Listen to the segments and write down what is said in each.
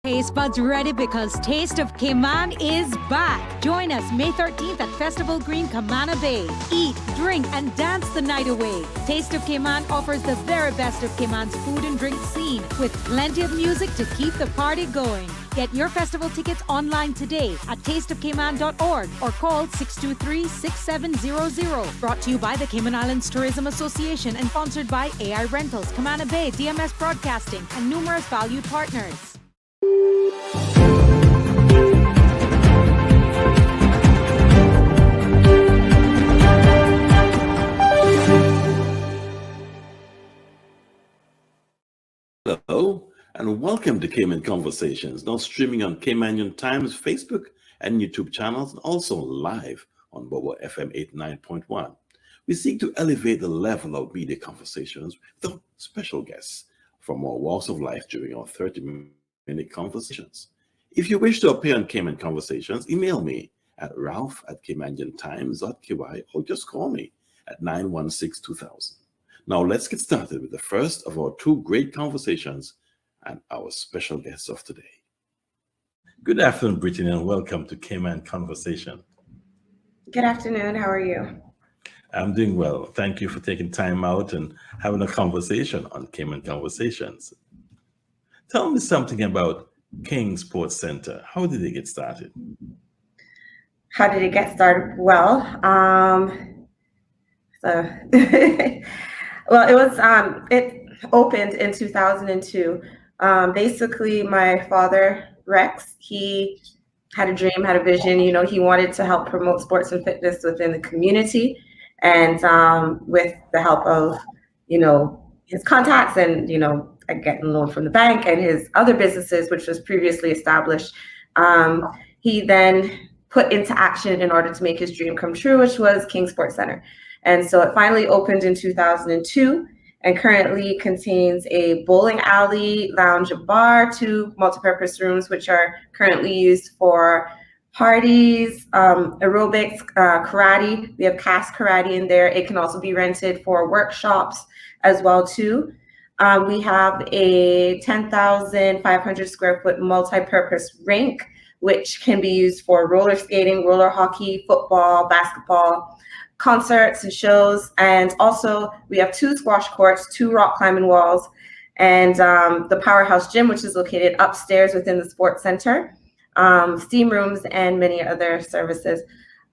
Taste buds ready because Taste of Cayman is back. Join us May 13th at Festival Green, Camana Bay. Eat, drink, and dance the night away. Taste of Cayman offers the very best of Cayman's food and drink scene with plenty of music to keep the party going. Get your festival tickets online today at tasteofcayman.org or call 623-6700. Brought to you by the Cayman Islands Tourism Association and sponsored by AI Rentals, Camana Bay, DMS Broadcasting, and numerous valued partners. Hello, and welcome to Cayman Conversations, now streaming on Cayman Times Facebook and YouTube channels, and also live on Bobo FM 89.1. We seek to elevate the level of media conversations with special guests from all walks of life during our 30-minute conversations. If you wish to appear on Cayman Conversations, email me at ralph@caymantimes.ky or just call me at 916-2000. Now let's get started with the first of our two great conversations and our special guests of today. Good afternoon, Brittany, and welcome to Cayman Conversation. Good afternoon. How are you? I'm doing well. Thank you for taking time out and having a conversation on Cayman Conversations. Tell me something about King Sports Center. How did it get started? How did it get started? Well, it opened in 2002. Basically, my father, Rex, he had a dream, had a vision. He wanted to help promote sports and fitness within the community. And with the help of, his contacts and, getting a loan from the bank and his other businesses, which was previously established, he then put into action in order to make his dream come true, which was King Sports Center. And so it finally opened in 2002 and currently contains a bowling alley, lounge, and bar, 2 multipurpose rooms, which are currently used for parties, aerobics, karate. We have cast karate in there. It can also be rented for workshops as well too. We have a 10,500 square foot multi-purpose rink, which can be used for roller skating, roller hockey, football, basketball, concerts and shows. And also we have 2 squash courts, 2 rock climbing walls, and the Powerhouse Gym, which is located upstairs within the sports center, steam rooms, and many other services.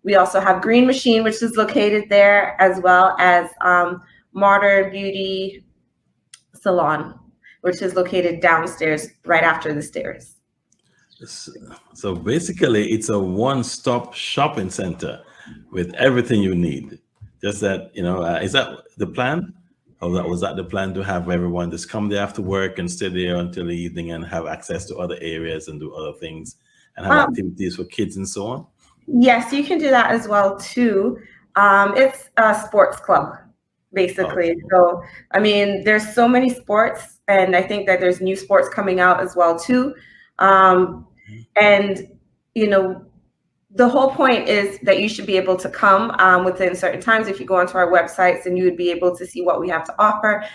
We also have Green Machine, which is located there, as well as Modern Beauty Salon, which is located downstairs right after the stairs. So basically, it's a one-stop shopping center with everything you need. Just that, is that the plan? Or was that the plan, to have everyone just come there after work and stay there until the evening and have access to other areas and do other things and have activities for kids and so on? Yes, you can do that as well too. It's a sports club, basically. Okay. So, there's so many sports, and I think that there's new sports coming out as well too. And, the whole point is that you should be able to come within certain times. If you go onto our websites, and you would be able to see what we have to offer.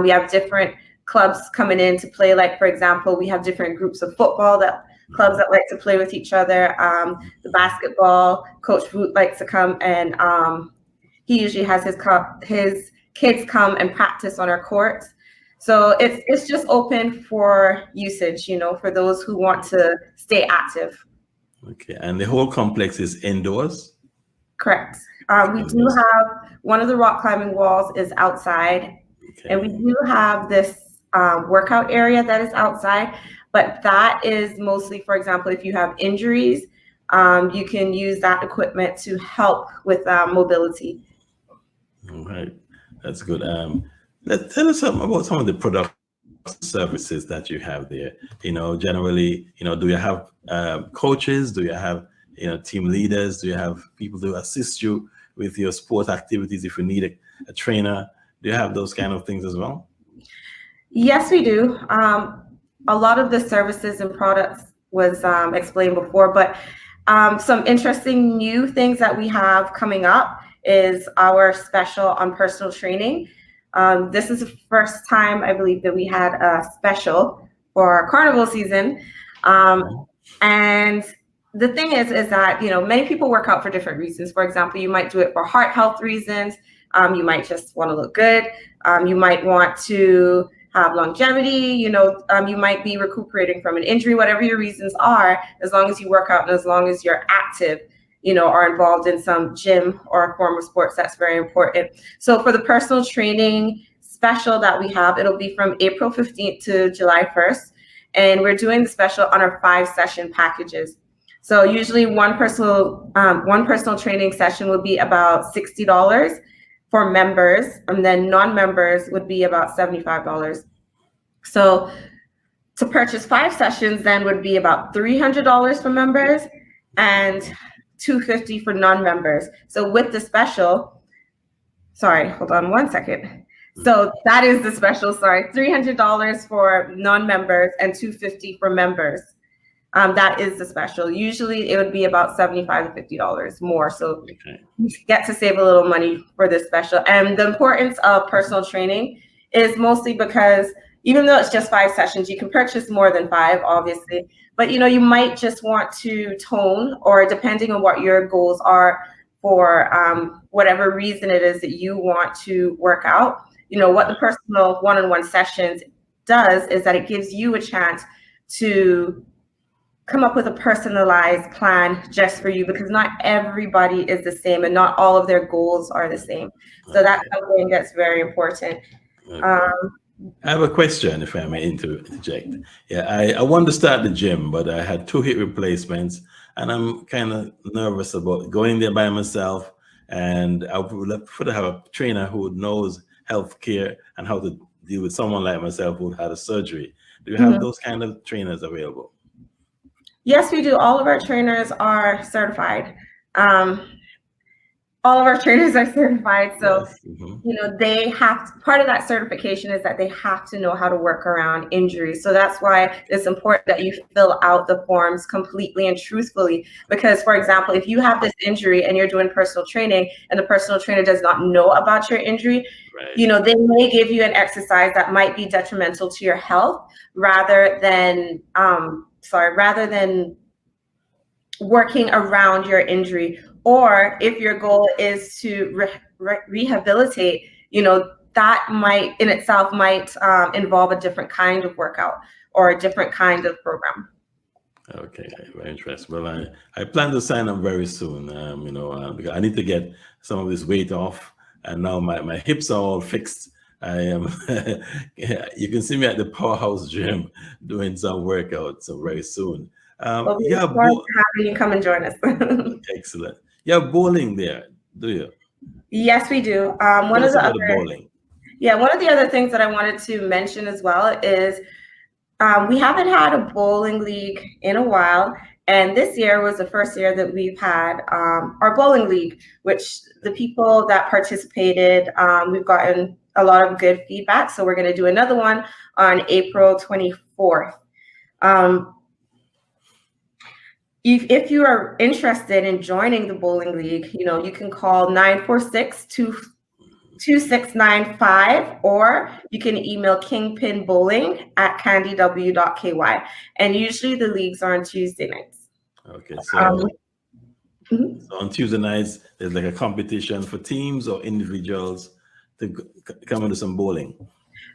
We have different clubs coming in to play. Like, for example, we have different groups of football clubs that like to play with each other. The basketball, Coach Root likes to come, and he usually has his kids come and practice on our courts. So it's just open for usage, for those who want to stay active. Okay, and the whole complex is indoors? Correct. We do have one of the rock climbing walls is outside, okay. And we do have this workout area that is outside, but that is mostly, for example, if you have injuries, you can use that equipment to help with mobility. All right, that's good. Tell us something about some of the product services that you have there. Generally, do you have coaches? Do you have, team leaders? Do you have people to assist you with your sport activities? If you need a trainer, do you have those kind of things as well? Yes, we do. A lot of the services and products was explained before, but some interesting new things that we have coming up is our special on personal training. This is the first time, I believe, that we had a special for our carnival season. And the thing is that, many people work out for different reasons. For example, you might do it for heart health reasons. You might just want to look good. You might want to have longevity. You might be recuperating from an injury, whatever your reasons are, as long as you work out and as long as you're active, are involved in some gym or a form of sports, that's very important. So for the personal training special that we have, it'll be from April 15th to July 1st. And we're doing the special on our 5-session packages. So usually one personal training session would be about $60 for members, and then non-members would be about $75. So to purchase 5 sessions then would be about $300 for members and $250 for non-members. So with the special, sorry, hold on one second. So that is the special, $300 for non-members and $250 for members. That is the special. Usually it would be about $75 to $50 more. So you get to save a little money for this special. And the importance of personal training is mostly because even though it's just 5 sessions, you can purchase more than 5, obviously. But you might just want to tone, or depending on what your goals are for whatever reason it is that you want to work out. What the personal one-on-one sessions does is that it gives you a chance to come up with a personalized plan just for you, because not everybody is the same and not all of their goals are the same. So that's something that's very important. I have a question, if I may interject. Yeah, I wanted to start the gym, but I had 2 hip replacements, and I'm kind of nervous about going there by myself. And I would prefer to have a trainer who knows healthcare and how to deal with someone like myself who had a surgery. Do you have those kind of trainers available? Yes, we do. All of our trainers are certified. All of our trainers are certified. So, yes. they have, part of that certification is that they have to know how to work around injuries. So that's why it's important that you fill out the forms completely and truthfully. Because, for example, if you have this injury and you're doing personal training and the personal trainer does not know about your injury, they may give you an exercise that might be detrimental to your health rather than working around your injury. Or if your goal is to rehabilitate, that might in itself involve a different kind of workout or a different kind of program. Okay, very interesting. Well, I plan to sign up very soon, because I need to get some of this weight off, and now my hips are all fixed. I am, you can see me at the Powerhouse Gym doing some workouts very soon. Well, we look forward to having you come and join us. Excellent. You have bowling there, do you? Yes, we do. One of the other things that I wanted to mention as well is we haven't had a bowling league in a while, and this year was the first year that we've had our bowling league, which the people that participated, we've gotten a lot of good feedback. So we're going to do another one on April 24th. If you are interested in joining the bowling league, you can call 946-2695, or you can email kingpinbowling@candyw.ky. And usually the leagues are on Tuesday nights. Okay, so on Tuesday nights, there's like a competition for teams or individuals to come into some bowling.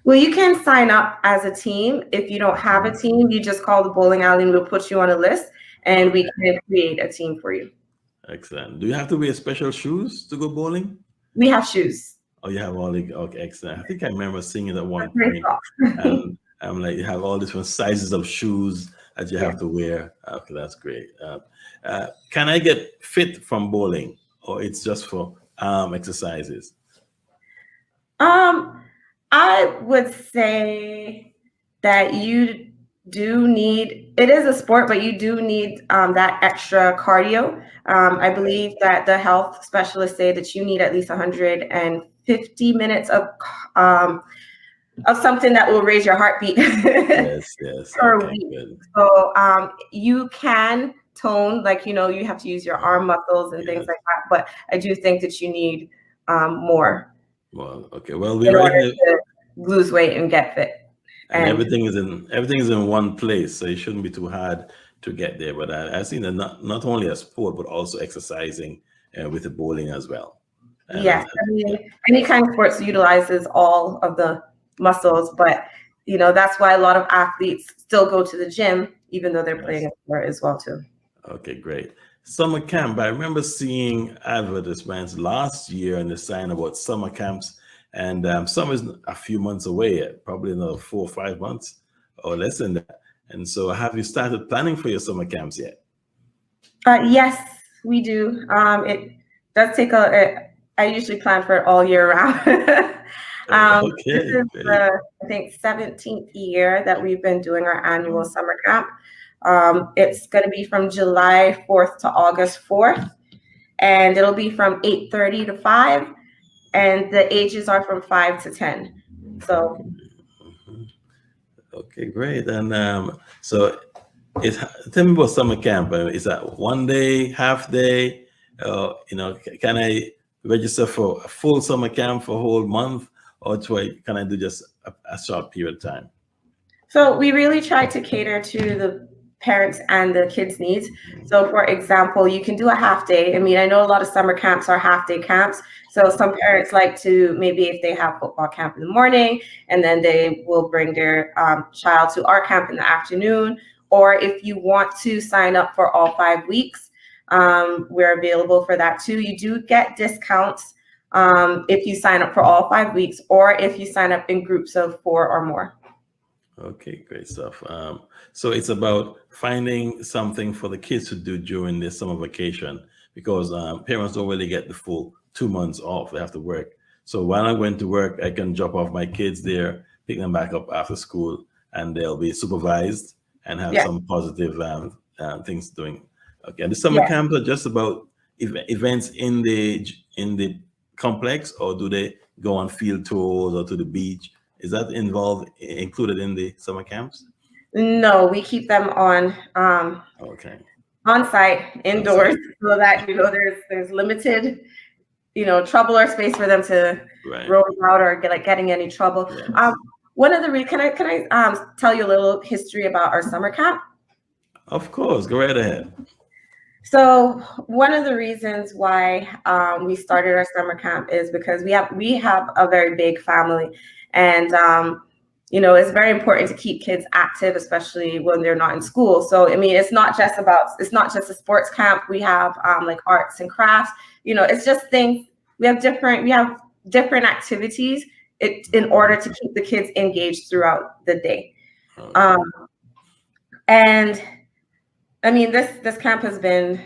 Well, you can sign up as a team. If you don't have a team, you just call the bowling alley and we'll put you on a list, and we can create a team for you. Excellent. Do you have to wear special shoes to go bowling? We have shoes. Oh, you have all the, okay, excellent. I think I remember seeing it at one point. And I'm like, you have all different sizes of shoes that you have to wear. Okay, that's great. Can I get fit from bowling, or it's just for exercises? I would say that you do need, it is a sport, but you do need that extra cardio. I believe that the health specialists say that you need at least 150 minutes of something that will raise your heartbeat yes, per okay, week. good. So you can tone, like, you have to use your arm muscles and things like that, but I do think that you need more. Well, okay. Well, in order to lose weight and get fit. And everything is in one place, so it shouldn't be too hard to get there. But I've seen that not only a sport, but also exercising with the bowling as well. Yes, I Yeah. mean, any kind of sports utilizes all of the muscles, but that's why a lot of athletes still go to the gym, even though they're playing a sport as well too. Okay, great. Summer camp. I remember seeing advertisements last year and the sign about summer camps, and summer is a few months away, probably another 4 or 5 months or less than that. And so, have you started planning for your summer camps yet? Yes, we do. It does take I usually plan for it all year round. This Okay, is great. the, I think, 17th year that we've been doing our annual summer camp. It's going to be from July 4th to August 4th, and it'll be from 8:30 to 5, and the ages are from 5 to 10. So Okay, great. And so, tell me about summer camp. Is that one day, half day? Can I register for a full summer camp for a whole month, or can I do just a short period of time? So we really try to cater to the parents and the kids' needs. So for example, you can do a half day. I mean, I know a lot of summer camps are half day camps. So some parents like to, maybe if they have football camp in the morning, and then they will bring their child to our camp in the afternoon. Or if you want to sign up for all 5 weeks, we're available for that too. You do get discounts if you sign up for all 5 weeks, or if you sign up in groups of 4 or more. Okay, great stuff. So it's about finding something for the kids to do during their summer vacation, because parents don't really get the full 2 months off. They have to work. So while I'm going to work, I can drop off my kids there, pick them back up after school, and they'll be supervised and have Yeah. some positive things doing. Okay, and the summer Yeah. camps are just about events in the complex, or do they go on field tours or to the beach? Is that included in the summer camps? No, we keep them on Okay. on site indoors, so that there's limited trouble or space for them to Right. roll out or getting any trouble. Yes. One of the can I tell you a little history about our summer camp? Of course, go right ahead. So one of the reasons why we started our summer camp is because we have a very big family, and it's very important to keep kids active, especially when they're not in school. So I mean, it's not just a sports camp. We have like arts and crafts. It's just things. We have different activities in order to keep the kids engaged throughout the day. Okay. And I mean, this camp has been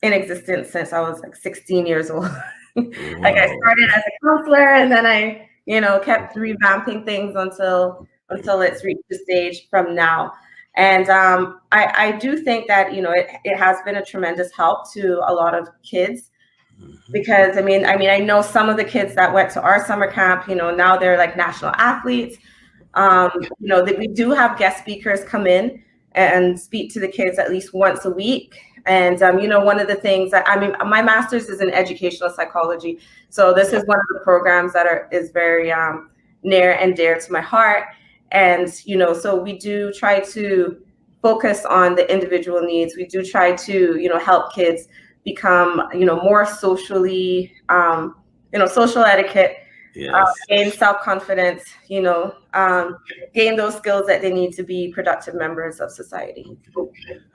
in existence since I was like 16 years old. Like I started as a counselor, and then I, kept revamping things until it's reached the stage from now. And I do think that it has been a tremendous help to a lot of kids, because I mean I know some of the kids that went to our summer camp, now they're like national athletes. That we do have guest speakers come in and speak to the kids at least once a week. And one of the things that my master's is in educational psychology, so this is one of the programs that is very near and dear to my heart. And so we do try to focus on the individual needs. We do try to help kids become more socially social etiquette. Yes. Gain self-confidence, gain those skills that they need to be productive members of society.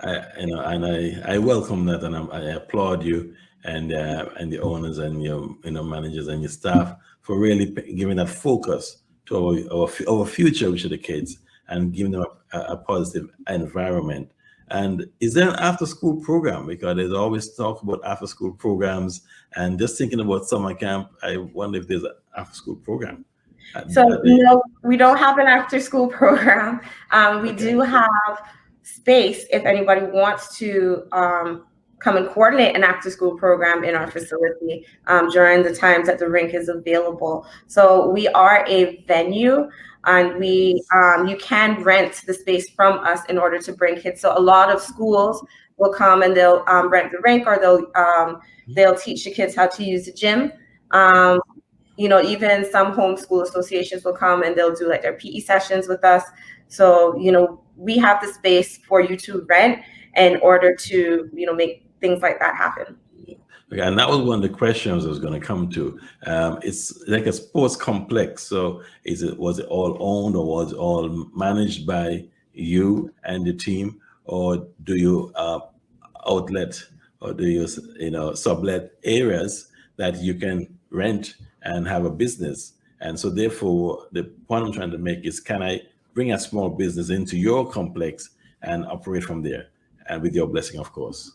I welcome that, and I applaud you and the owners and your managers and your staff for really giving that focus to our future, which are the kids, and giving them a positive environment. And is there an after-school program? Because there's always talk about after-school programs, and just thinking about summer camp, I wonder if there's an after-school program. So no, we don't have an after-school program. We do have space if anybody wants to come and coordinate an after-school program in our facility during the times that the rink is available. So we are a venue, and you can rent the space from us in order to bring kids. So a lot of schools will come and they'll rent the rink, or they'll teach the kids how to use the gym. even some homeschool associations will come and they'll do like their PE sessions with us. So, we have the space for you to rent in order to, make things like that happen. Okay, and that was one of the questions I was going to come to. It's like a sports complex. So was it all owned, or was it all managed by you and the team, or do you outlet, or do you sublet areas that you can rent and have a business? And so therefore, the point I'm trying to make is, can I bring a small business into your complex and operate from there, and with your blessing, of course?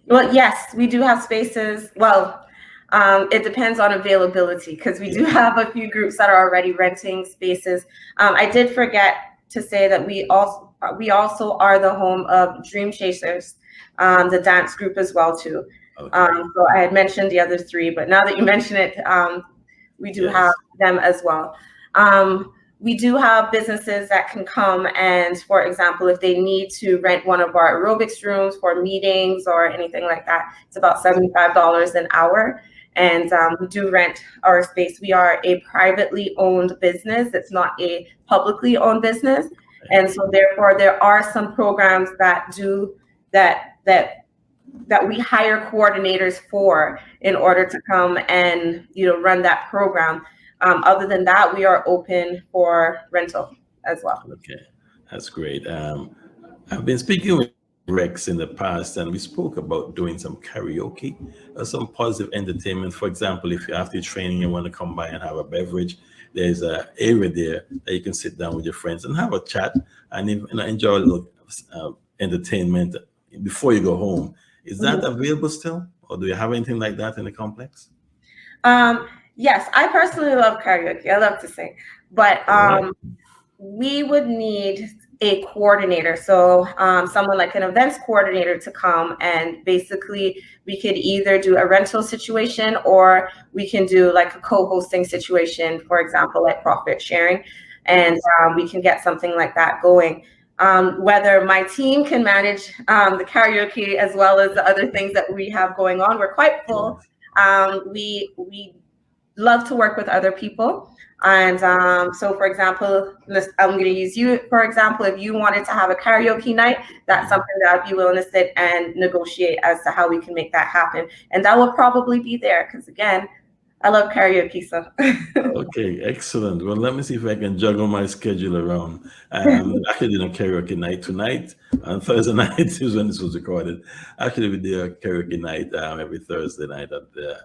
Well, yes, we do have spaces. Well, it depends on availability, because we do have a few groups that are already renting spaces. I did forget to say that we also are the home of Dream Chasers, the dance group as well too. Okay. So I had mentioned the other three, but now that you mention it, we do have them as well. We do have businesses that can come and, for example, if they need to rent one of our aerobics rooms for meetings or anything like that, it's about $75 an hour. And we do rent our space. We are a privately owned business. It's not a publicly owned business. And so therefore, there are some programs that do that we hire coordinators for in order to come and run that program. Other than that, we are open for rental as well. Okay, that's great. I've been speaking with Rex in the past, and we spoke about doing some karaoke or some positive entertainment. For example, if you're after your training and want to come by and have a beverage, there's an area there that you can sit down with your friends and have a chat and enjoy a little entertainment before you go home. Is that available still, or do you have anything like that in the complex? Yes, I personally love karaoke. I love to sing, but we would need a coordinator. So someone like an events coordinator to come, and basically we could either do a rental situation, or we can do like a co-hosting situation, for example, like profit sharing, and we can get something like that going. Whether my team can manage the karaoke as well as the other things that we have going on, we're quite full. We love to work with other people. And so, for example, I'm going to use you, for example, if you wanted to have a karaoke night, that's something that I'd be willing to sit and negotiate as to how we can make that happen. And that will probably be there because, again, I love karaoke. So. Okay, excellent. Well, let me see if I can juggle my schedule around. Actually did a karaoke night tonight. On Thursday night is when this was recorded. Actually, we did a karaoke night every Thursday night at the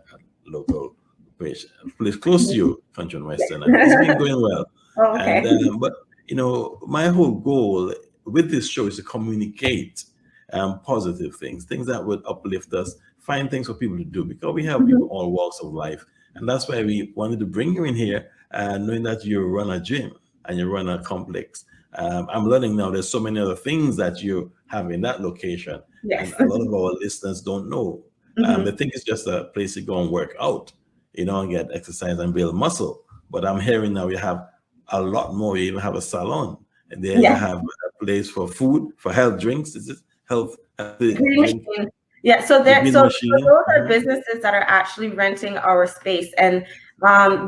local place close to you, Country and Western. And it's been going well. Oh, okay. And, but, my whole goal with this show is to communicate positive things that would uplift us, find things for people to do, because we have people all walks of life. And that's why we wanted to bring you in here, knowing that you run a gym and you run a complex. I'm learning now there's so many other things that you have in that location. Yes. And a lot of our listeners don't know. They think it's just a place to go and work out, and get exercise and build muscle. But I'm hearing now you have a lot more. You even have a salon. And then you have a place for food, for health drinks. Is it health? Yeah, so those are businesses that are actually renting our space, and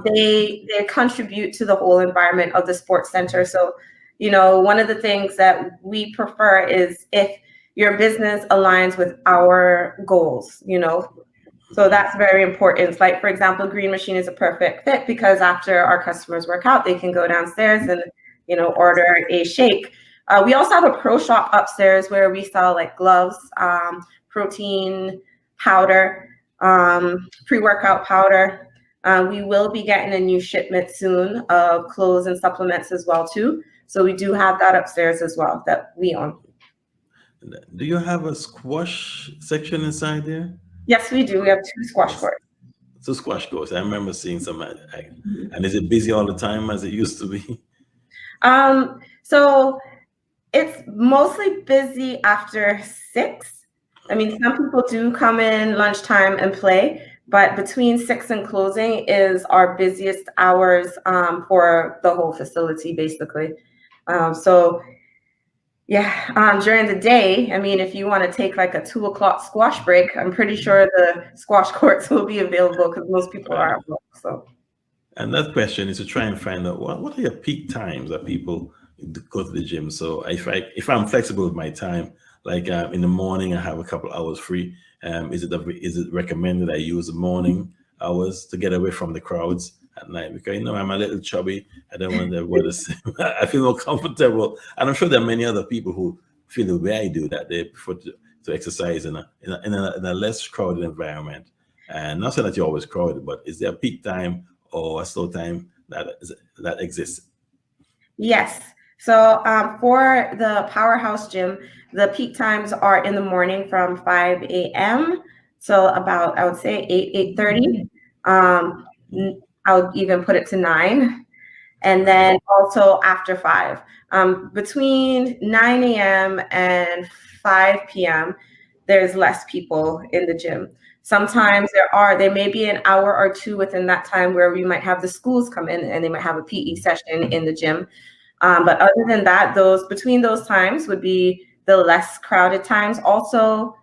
they contribute to the whole environment of the sports center. So, one of the things that we prefer is if your business aligns with our goals, So that's very important. Like, for example, Green Machine is a perfect fit because after our customers work out, they can go downstairs and, order a shake. We also have a pro shop upstairs where we sell like gloves, protein powder, pre-workout powder. We will be getting a new shipment soon of clothes and supplements as well too. So we do have that upstairs as well that we own. Do you have a squash section inside there? Yes, we do. We have 2 squash courts. 2 squash courts. I remember seeing some. And is it busy all the time as it used to be? So it's mostly busy after 6. I mean, some people do come in lunchtime and play, but between 6 and closing is our busiest hours for the whole facility, basically. During the day, I mean, if you want to take like a 2 o'clock squash break, I'm pretty sure the squash courts will be available because most people are at work. So And that question is to try and find out what are your peak times that people go to the gym. So if I'm flexible with my time, like in the morning I have a couple hours free. Is it recommended I use the morning hours to get away from the crowds at night? Because I'm a little chubby. I don't want everyone to see. I feel more comfortable, and I'm sure there are many other people who feel the way I do, that they prefer to exercise in a less crowded environment. And not saying that you're always crowded, but is there a peak time or a slow time that exists? Yes. So for the Powerhouse Gym, the peak times are in the morning from 5 a.m. till about, I would say, 8:30. I would even put it to 9. And then also after 5. Between 9 a.m. and 5 p.m., there's less people in the gym. Sometimes there may be an hour or two within that time where we might have the schools come in and they might have a PE session in the gym. But other than that, between those times would be the less crowded times. Also,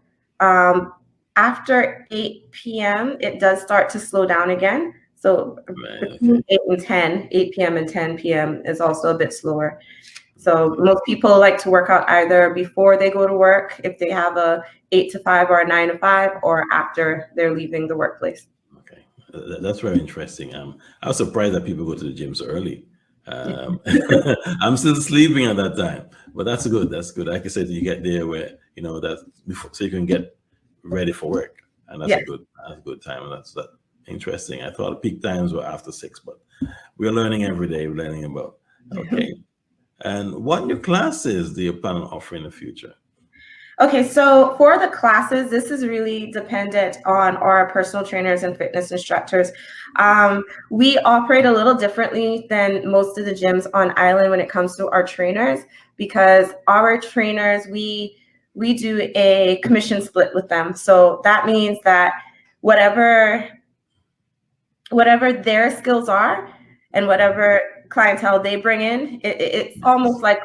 after 8 p.m., it does start to slow down again. So between 8 p.m. and 10 p.m. is also a bit slower. So most people like to work out either before they go to work, if they have a 8 to 5 or a 9 to 5, or after they're leaving the workplace. Okay, that's very interesting. I was surprised that people go to the gym so early. I'm still sleeping at that time, but that's good. That's good. Like I said, you get there where that before, so you can get ready for work, and that's a good time. And that's interesting. I thought peak times were after 6, but we're learning every day. We're learning about. Okay. And what new classes do you plan on offering in the future? Okay, so for the classes, this is really dependent on our personal trainers and fitness instructors. We operate a little differently than most of the gyms on island when it comes to our trainers, because our trainers, we do a commission split with them. So that means that whatever their skills are and whatever clientele they bring in, it's almost like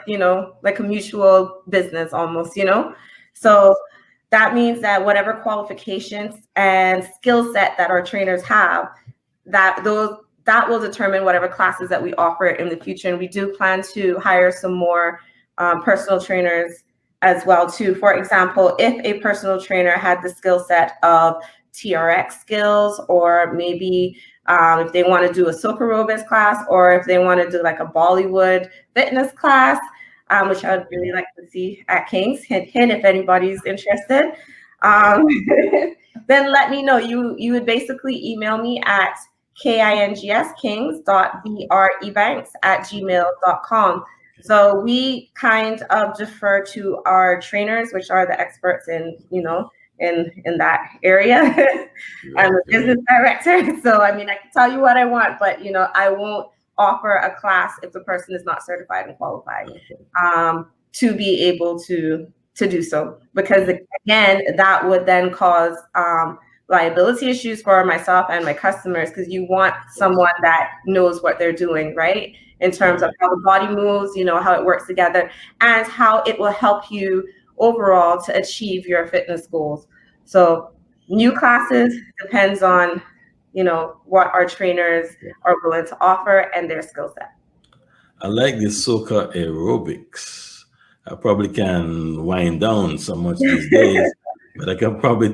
like a mutual business almost. So that means that whatever qualifications and skill set that our trainers have, that will determine whatever classes that we offer in the future. And we do plan to hire some more personal trainers as well too. For example, if a personal trainer had the skill set of TRX skills, or maybe if they want to do a soca aerobics class, or if they want to do like a Bollywood fitness class, which I would really like to see at King's. Hint, hint, if anybody's interested, then let me know. You would basically email me at kings.brebanks@gmail.com. So we kind of defer to our trainers, which are the experts in in that area. I'm a business director, so I mean I can tell you what I want, but I won't offer a class if the person is not certified and qualified to be able to do so, because again, that would then cause liability issues for myself and my customers, because you want someone that knows what they're doing, right? In terms of how the body moves, how it works together, and how it will help you overall to achieve your fitness goals. So new classes depends on what our trainers are willing to offer and their skill set. I like the soca aerobics. I probably can wind down so much these days, but I can probably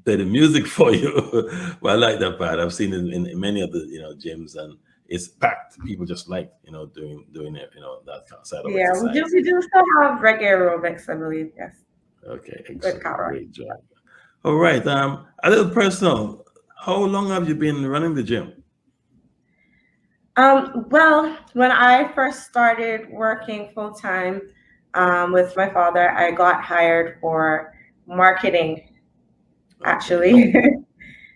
play the music for you. But I like that part. I've seen it in many of the gyms, and it's packed. People just like doing it. That side of exercise. We do still have reggae aerobics, I believe. Yes. Okay, excellent. Great job. All right. A little personal. How long have you been running the gym? Well, when I first started working full time with my father, I got hired for marketing, actually.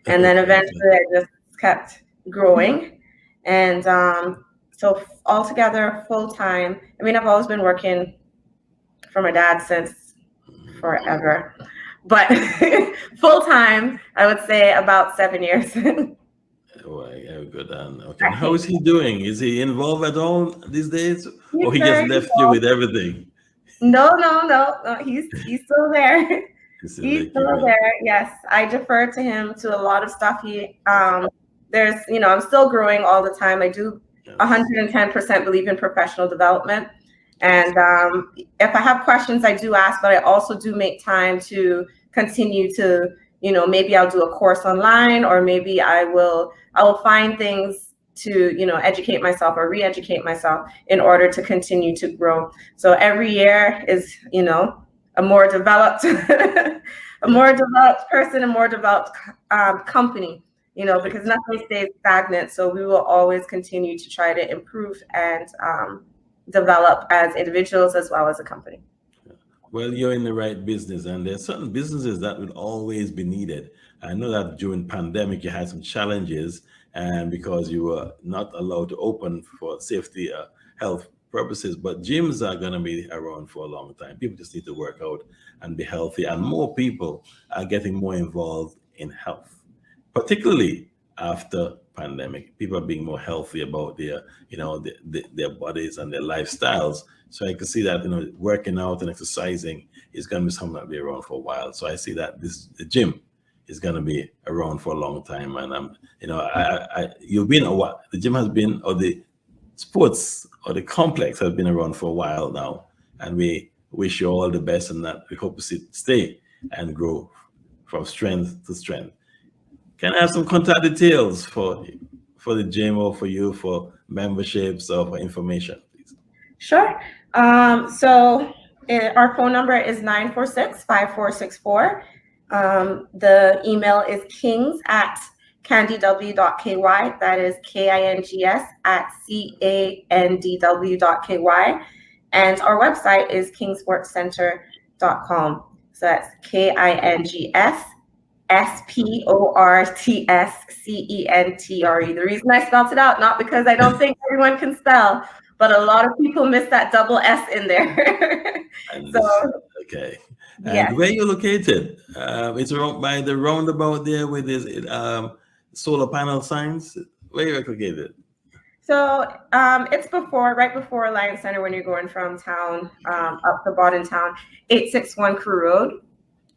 And then eventually I just kept growing. And so altogether, full time, I mean, I've always been working for my dad since forever. But full time, I would say about 7 years. Oh, good. Okay. How is he doing? Is he involved at all these days, or he just left you with everything? No. He's still there. He's still there. Yes, I defer to him to a lot of stuff. He there's, I'm still growing all the time. I do Yes. 110% believe in professional development. And if I have questions, I do ask, but I also do make time to continue to, maybe I'll do a course online, or maybe I will find things to, educate myself or re-educate myself in order to continue to grow. So every year is, a more developed, more developed person, a more developed company, because nothing stays stagnant. So we will always continue to try to improve and develop as individuals as well as a company. Well, you're in the right business, and there's certain businesses that will always be needed. I know that during pandemic you had some challenges, and because you were not allowed to open for safety, health purposes, but gyms are going to be around for a long time. People just need to work out and be healthy, and more people are getting more involved in health, particularly after pandemic. People are being more healthy about their, their bodies and their lifestyles. So I can see that, working out and exercising is going to be something that will be around for a while. So I see that the gym is going to be around for a long time. And you've been a while. The gym has been, or the sports or the complex has been around for a while now. And we wish you all the best, and that we hope to stay and grow from strength to strength. Can I have some contact details for the gym, or for you, for memberships or for information, please? Sure. So our phone number is 946-5464. The email is kings@candw.ky. That is KINGS@CANDW.KY. And our website is kingsportscenter.com. So that's KINGSSPORTSCENTRE. The reason I spelled it out, not because I don't think everyone can spell, but a lot of people miss that double S in there. Okay. And where you're located? It's around by the roundabout there with this solar panel signs. Where you're located? So it's right before Alliance Center when you're going from town up to Bodden Town, 861 Crew Road.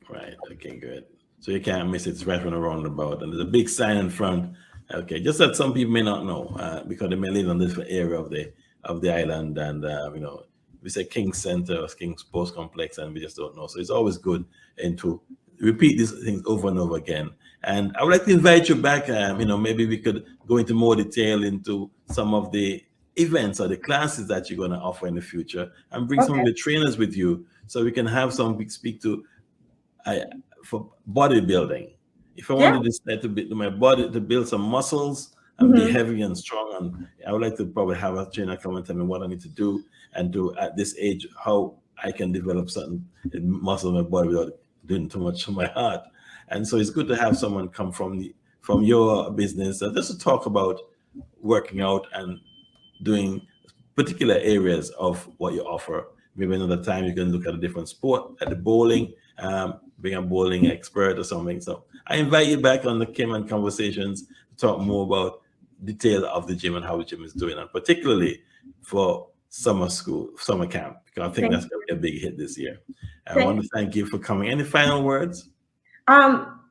Right. Okay, good. So you can't miss it. It's right on the roundabout, and there's a big sign in front. Okay, just that some people may not know because they may live in a different area of the island, and we say King Center or King Sports Complex, and we just don't know. So it's always good and to repeat these things over and over again. And I would like to invite you back. Maybe we could go into more detail into some of the events or the classes that you're going to offer in the future, and bring some of the trainers with you, so we can have some speak to for bodybuilding. If I wanted to start to build my body, to build some muscles and be heavy and strong, and I would like to probably have a trainer come and tell me what I need to do, and do at this age, how I can develop certain muscle in my body without doing too much to my heart. And so it's good to have someone come from your business just to talk about working out and doing particular areas of what you offer. Maybe another time you can look at a different sport, at the bowling, being a bowling expert or something. So I invite you back on the Cayman Conversations to talk more about detail of the gym and how the gym is doing, and particularly for summer camp, because I think that's going to be a big hit this year. I want to thank you for coming. Any final words?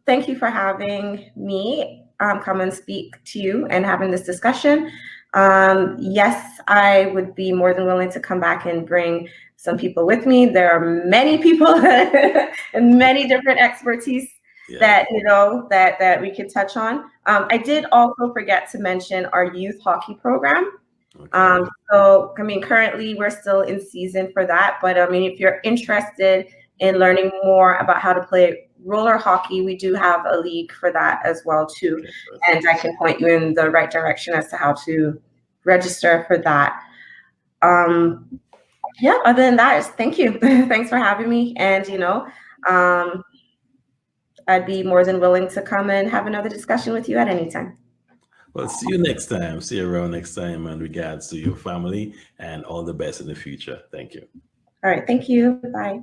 Thank you for having me come and speak to you and having this discussion. Yes, I would be more than willing to come back and bring some people with me. There are many people and many different expertise that we could touch on. I did also forget to mention our youth hockey program. So currently we're still in season for that, but if you're interested in learning more about how to play roller hockey, we do have a league for that as well too. And I can point you in the right direction as to how to register for that. Other than that, thank you. Thanks for having me. And, I'd be more than willing to come and have another discussion with you at any time. Well, see you next time. See you around next time, in regards to your family, and all the best in the future. Thank you. All right. Thank you. Bye.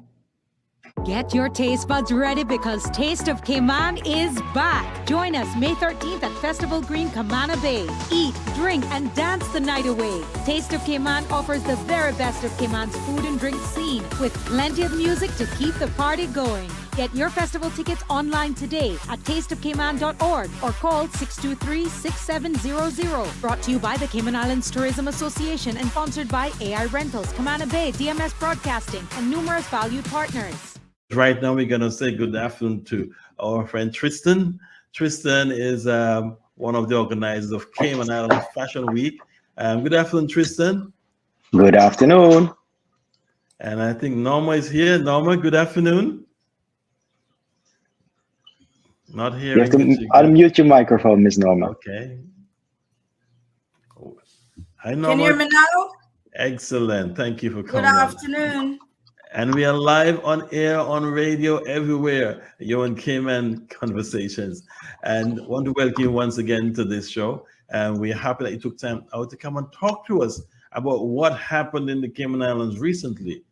Get your taste buds ready, because Taste of Cayman is back. Join us May 13th at Festival Green, Camana Bay. Eat, drink, and dance the night away. Taste of Cayman offers the very best of Cayman's food and drink scene, with plenty of music to keep the party going. Get your festival tickets online today at tasteofcayman.org or call 623-6700. Brought to you by the Cayman Islands Tourism Association and sponsored by AI Rentals, Camana Bay, DMS Broadcasting, and numerous valued partners. Right now, we're going to say good afternoon to our friend Tristan. Tristan is one of the organizers of Cayman Islands Fashion Week. Good afternoon, Tristan. Good afternoon. And I think Norma is here. Norma, good afternoon. Not hearing. You have to unmute your microphone, Ms. Norma. Okay. Hi, Norma. Can you hear me now? Excellent. Thank you for coming. Good afternoon. And we are live on air, on radio, everywhere. You're on Cayman Conversations. And want to welcome you once again to this show. And we're happy that you took time out to come and talk to us about what happened in the Cayman Islands recently.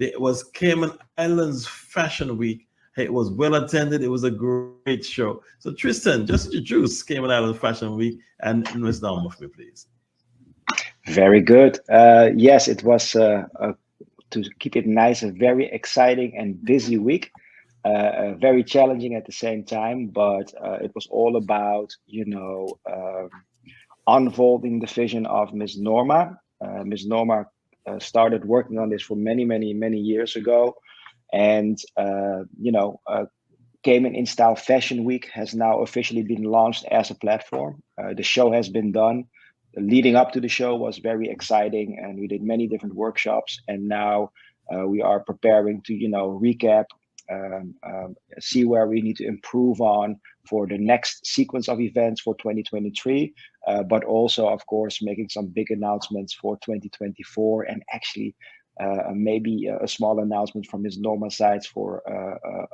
It was Cayman Islands Fashion Week. It was well attended. It was a great show. So Tristan, just introduce Cayman Islands Fashion Week and Ms. Norma for me, please. Very good. Yes, it was, to keep it nice, a very exciting and busy week. Very challenging at the same time, but it was all about, unfolding the vision of Ms. Norma. Ms. Norma started working on this for many, many, many years ago. And, Cayman In Style Fashion Week has now officially been launched as a platform. The show has been done. Leading up to the show was very exciting, and we did many different workshops. And now we are preparing to, recap, see where we need to improve on for the next sequence of events for 2023, but also, of course, making some big announcements for 2024, and actually maybe a small announcement from Ms. Norma's side for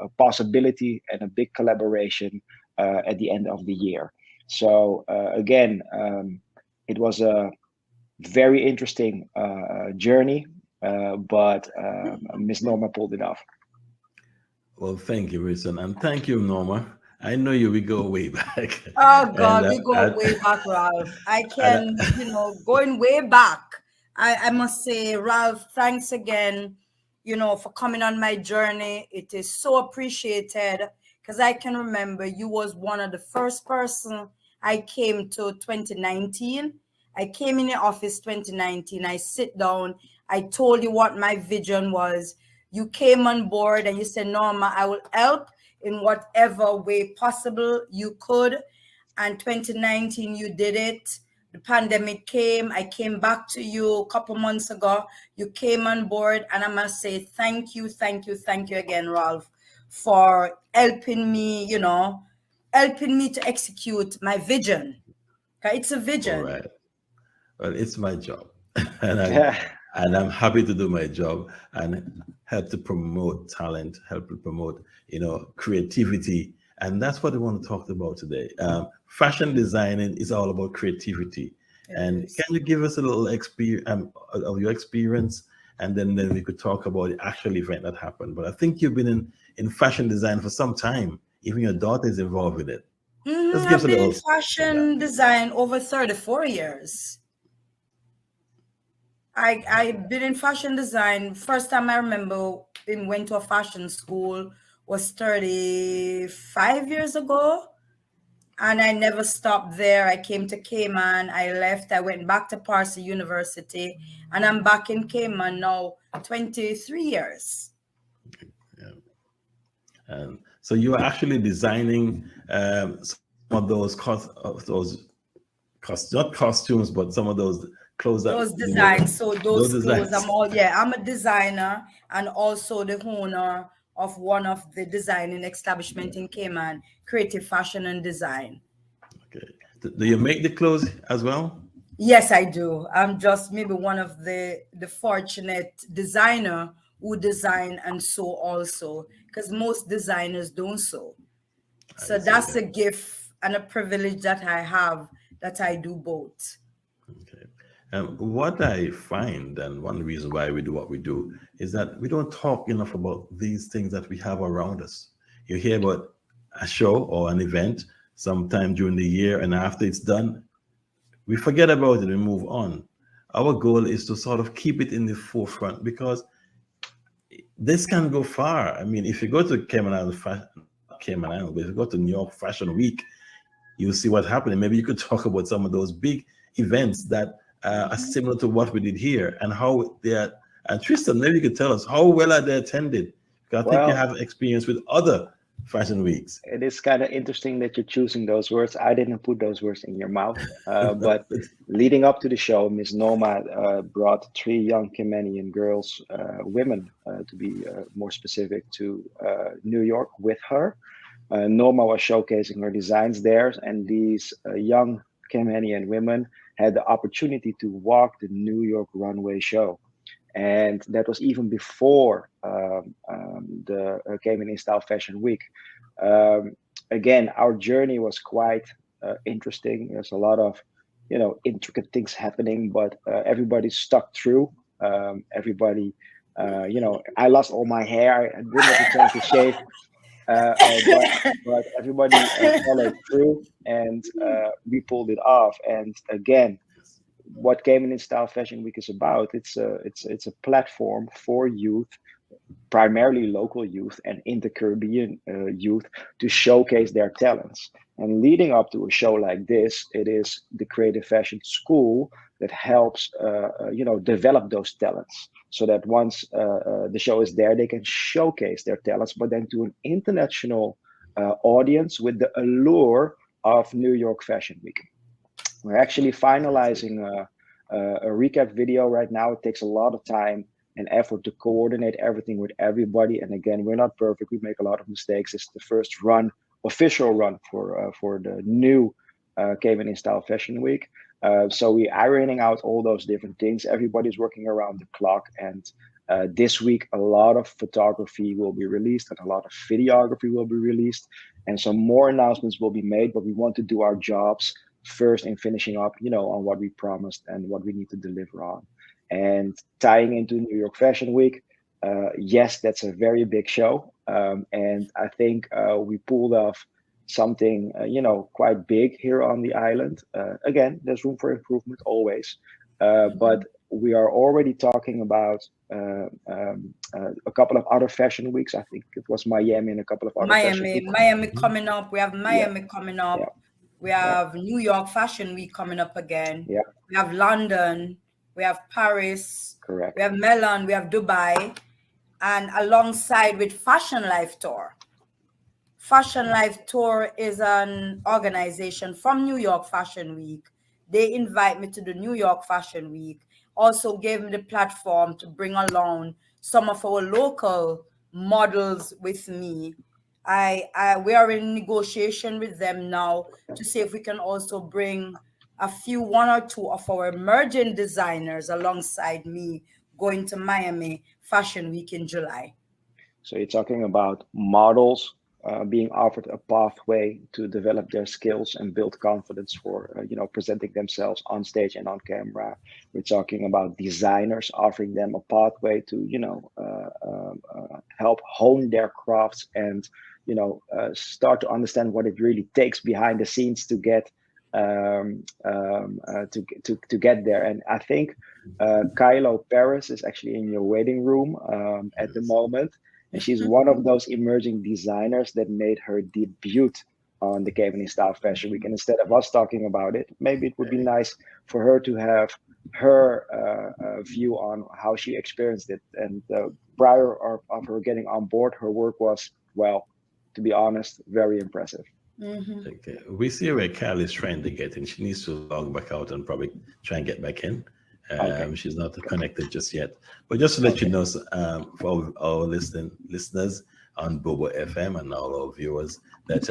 a possibility and a big collaboration at the end of the year. So again, it was a very interesting journey, but Ms. Norma pulled it off. Well, thank you, Wilson, and thank you, Norma. I know you, we go way back. Oh God, we go way back, Ralph. I can, going way back. I must say, Ralph, thanks again, for coming on my journey. It is so appreciated, because I can remember you was one of the first person I came to 2019. I came in the office 2019. I sit down. I told you what my vision was. You came on board and you said, Norma, I will help in whatever way possible you could. And 2019, you did it. The pandemic came. I came back to you a couple months ago. You came on board, and I must say thank you again, Ralph, for helping me, helping me to execute my vision. Okay, it's a vision. All right. Well, it's my job, and I'm happy to do my job and help to promote talent, help to promote, creativity. And that's what I want to talk about today. Fashion designing is all about creativity. And can you give us a little experience of your experience? And then we could talk about the actual event that happened. But I think you've been in fashion design for some time. Even your daughter is involved with it. I've been in fashion design over 34 years. I've been in fashion design. First time I remember went to a fashion school was 35 years ago. And I never stopped there. I came to Cayman. I left. I went back to Parsi University. And I'm back in Cayman now 23 years. Yeah. So you are actually designing some of those not costumes, but some of those clothes. Those designs. So those clothes, I'm a designer and also the owner of one of the designing establishment in Cayman, Creative Fashion and Design. Okay. Do you make the clothes as well? Yes, I do. I'm just maybe one of the fortunate designer who design and sew also, because most designers don't sew. So that's a gift and a privilege that I have, that I do both. Okay. What I find, and one reason why we do what we do, is that we don't talk enough about these things that we have around us. You hear about a show or an event sometime during the year, and after it's done, we forget about it and move on. Our goal is to sort of keep it in the forefront, because this can go far. I mean, if you go to Cayman Islands, Cayman Islands, but if you go to New York Fashion Week, you'll see what's happening. Maybe you could talk about some of those big events that are similar to what we did here and how they are. And Tristan, maybe you could tell us how well are they attended? Because I think you have experience with other fashion weeks. It is kind of interesting that you're choosing those words. I didn't put those words in your mouth. But leading up to the show, Miss Noma brought 3 young Caymanian girls, women to be more specific, to New York with her. Norma was showcasing her designs there, and these young Caymanian women had the opportunity to walk the New York runway show. And that was even before the Cayman Style Fashion Week. Again, our journey was quite interesting. There's a lot of, intricate things happening, but everybody stuck through. Everybody, I lost all my hair. I didn't have a chance to shave. But everybody followed through, and we pulled it off. And again, what Cayman Style Fashion Week is about, it's a platform for youth, primarily local youth and inter-Caribbean youth, to showcase their talents. And leading up to a show like this, it is the Creative Fashion School that helps develop those talents, so that once the show is there, they can showcase their talents, but then to an international audience with the allure of New York Fashion Week. We're actually finalizing a recap video right now. It takes a lot of time and effort to coordinate everything with everybody. And again, we're not perfect. We make a lot of mistakes. It's the first official run for the new Cayman Style Fashion Week. So we're ironing out all those different things. Everybody's working around the clock. And this week, a lot of photography will be released and a lot of videography will be released. And some more announcements will be made, but we want to do our jobs first in finishing up, on what we promised and what we need to deliver on. And tying into New York Fashion Week, yes, that's a very big show. And I think we pulled off something, quite big here on the island. Again, there's room for improvement always. But we are already talking about a couple of other fashion weeks. I think it was Miami and a couple of other fashion weeks. Miami coming up. We have Miami coming up. Yeah. We have New York Fashion Week coming up again. Yeah. We have London. We have Paris. Correct. We have Milan. We have Dubai. And alongside with Fashion Life Tour. Fashion Life Tour is an organization from New York Fashion Week. They invite me to the New York Fashion Week. Also gave me the platform to bring along some of our local models with me. We are in negotiation with them now to see if we can also bring one or two of our emerging designers alongside me going to Miami Fashion Week in July. So you're talking about models being offered a pathway to develop their skills and build confidence for, presenting themselves on stage and on camera. We're talking about designers offering them a pathway to, help hone their crafts and, start to understand what it really takes behind the scenes to get to get there. And I think Kylo Paris is actually in your waiting room at the moment. And she's one of those emerging designers that made her debut on the Cayman Style Fashion Week. And instead of us talking about it, maybe it would be nice for her to have her view on how she experienced it. And prior of her getting on board, her work was, well, to be honest, very impressive. Mm-hmm. Okay. We see where Kyle is trying to get in. She needs to log back out and probably try and get back in. She's not connected just yet. But just to let you know, for our listeners on Bobo FM and all our viewers, that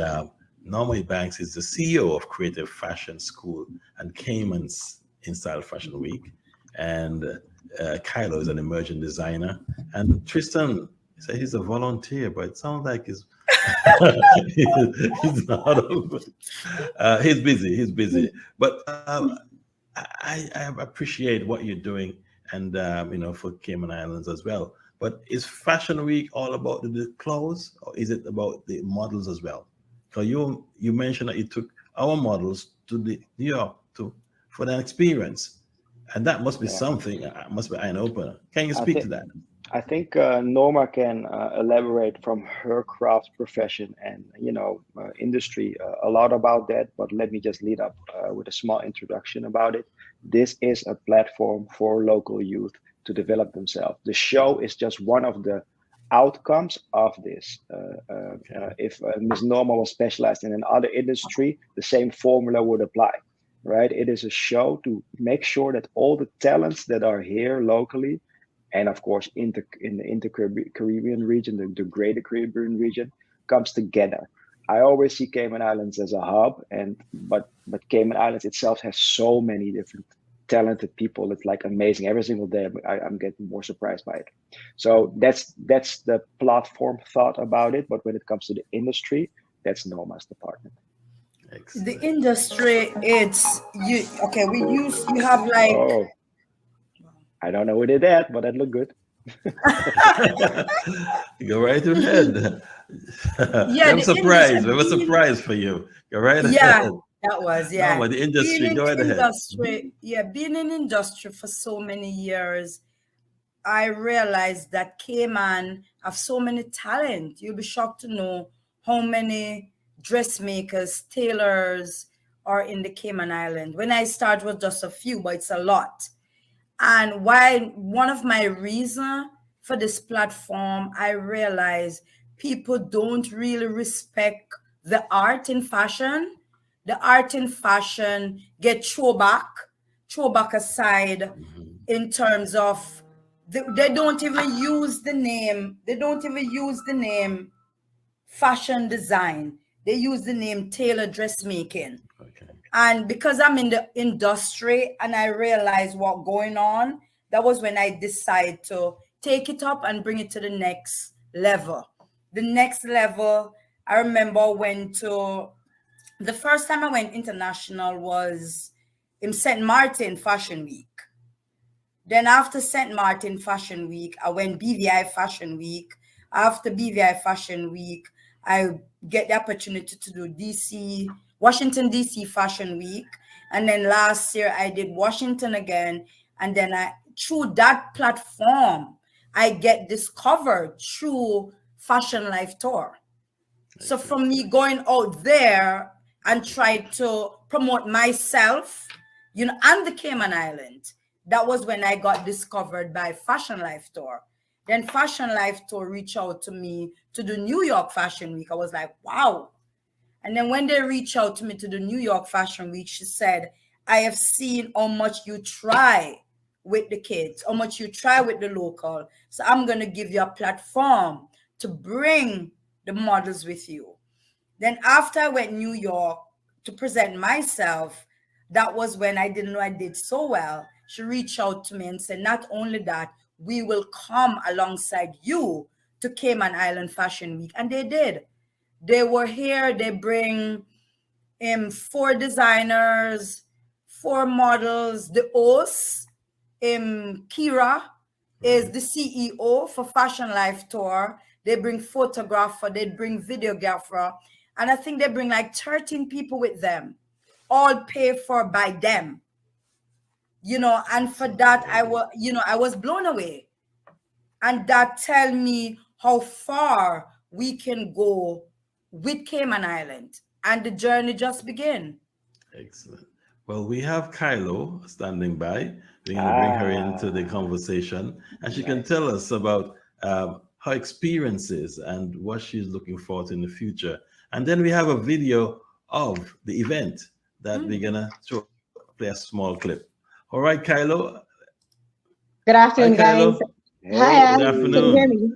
Norma Banks is the CEO of Creative Fashion School and Cayman Style Fashion Week. And Kylo is an emerging designer. And Tristan said he's a volunteer, but it sounds like he's he's not. He's busy. But I appreciate what you're doing, and for Cayman Islands as well. But is Fashion Week all about the clothes, or is it about the models as well? Because you mentioned that you took our models to the New York for that experience, and that must be something. Must be an opener. Can you speak to that? I think Norma can elaborate from her craft profession and industry a lot about that. But let me just lead up with a small introduction about it. This is a platform for local youth to develop themselves. The show is just one of the outcomes of this. If Ms. Norma was specialized in another industry, the same formula would apply. Right? It is a show to make sure that all the talents that are here locally, and of course in the inter-Caribbean region, the greater Caribbean region, comes together. I always see Cayman Islands as a hub, but Cayman Islands itself has so many different talented people. It's like amazing. Every single day I'm getting more surprised by it. So that's the platform thought about it. But when it comes to the industry, that's Norma's department. Excellent. The industry, it's you. Okay, you have like. Oh, I don't know who did that, but that looked good. Go right ahead. Yeah, I'm surprised. We have a surprise for you. Go right ahead. Yeah, that was No, but the industry. Go right ahead. Being in industry for so many years, I realized that Cayman have so many talent. You'll be shocked to know how many dressmakers, tailors are in the Cayman Island. When I started was just a few, but it's a lot. And one of my reasons for this platform, I realized people don't really respect the art in fashion. The art in fashion get throw back aside in terms of they don't even use the name. They don't even use the name fashion design. They use the name tailor dressmaking. Okay. And because I'm in the industry and I realize what's going on, that was when I decided to take it up and bring it to the next level. The next level, I remember the first time I went international was in St. Martin Fashion Week. Then after St. Martin Fashion Week, I went BVI Fashion Week. After BVI Fashion Week, I get the opportunity to do Washington, D.C. Fashion Week. And then last year I did Washington again. And then through that platform, I get discovered through Fashion Life Tour. So from me going out there and try to promote myself, and the Cayman Island, that was when I got discovered by Fashion Life Tour. Then Fashion Life Tour reached out to me to do New York Fashion Week. I was like, wow. And then when they reached out to me to the New York Fashion Week, she said, I have seen how much you try with the kids, how much you try with the local. So I'm going to give you a platform to bring the models with you. Then after I went New York to present myself, that was when I didn't know I did so well. She reached out to me and said, not only that, we will come alongside you to Cayman Island Fashion Week. And they did. They were here. They bring 4 designers, 4 models. The host, Kira, is the CEO for Fashion Life Tour. They bring photographer, they bring videographer. And I think they bring like 13 people with them, all paid for by them. And for that, I was blown away. And that tell me how far we can go with Cayman Island. And the journey just began. Excellent. Well, we have Kylo standing by. We're going to bring her into the conversation, and she can tell us about her experiences and what she's looking forward to in the future. And then we have a video of the event that we're going to play a small clip. All right, Kylo. Good afternoon, guys. Hi, good afternoon. Can you hear me?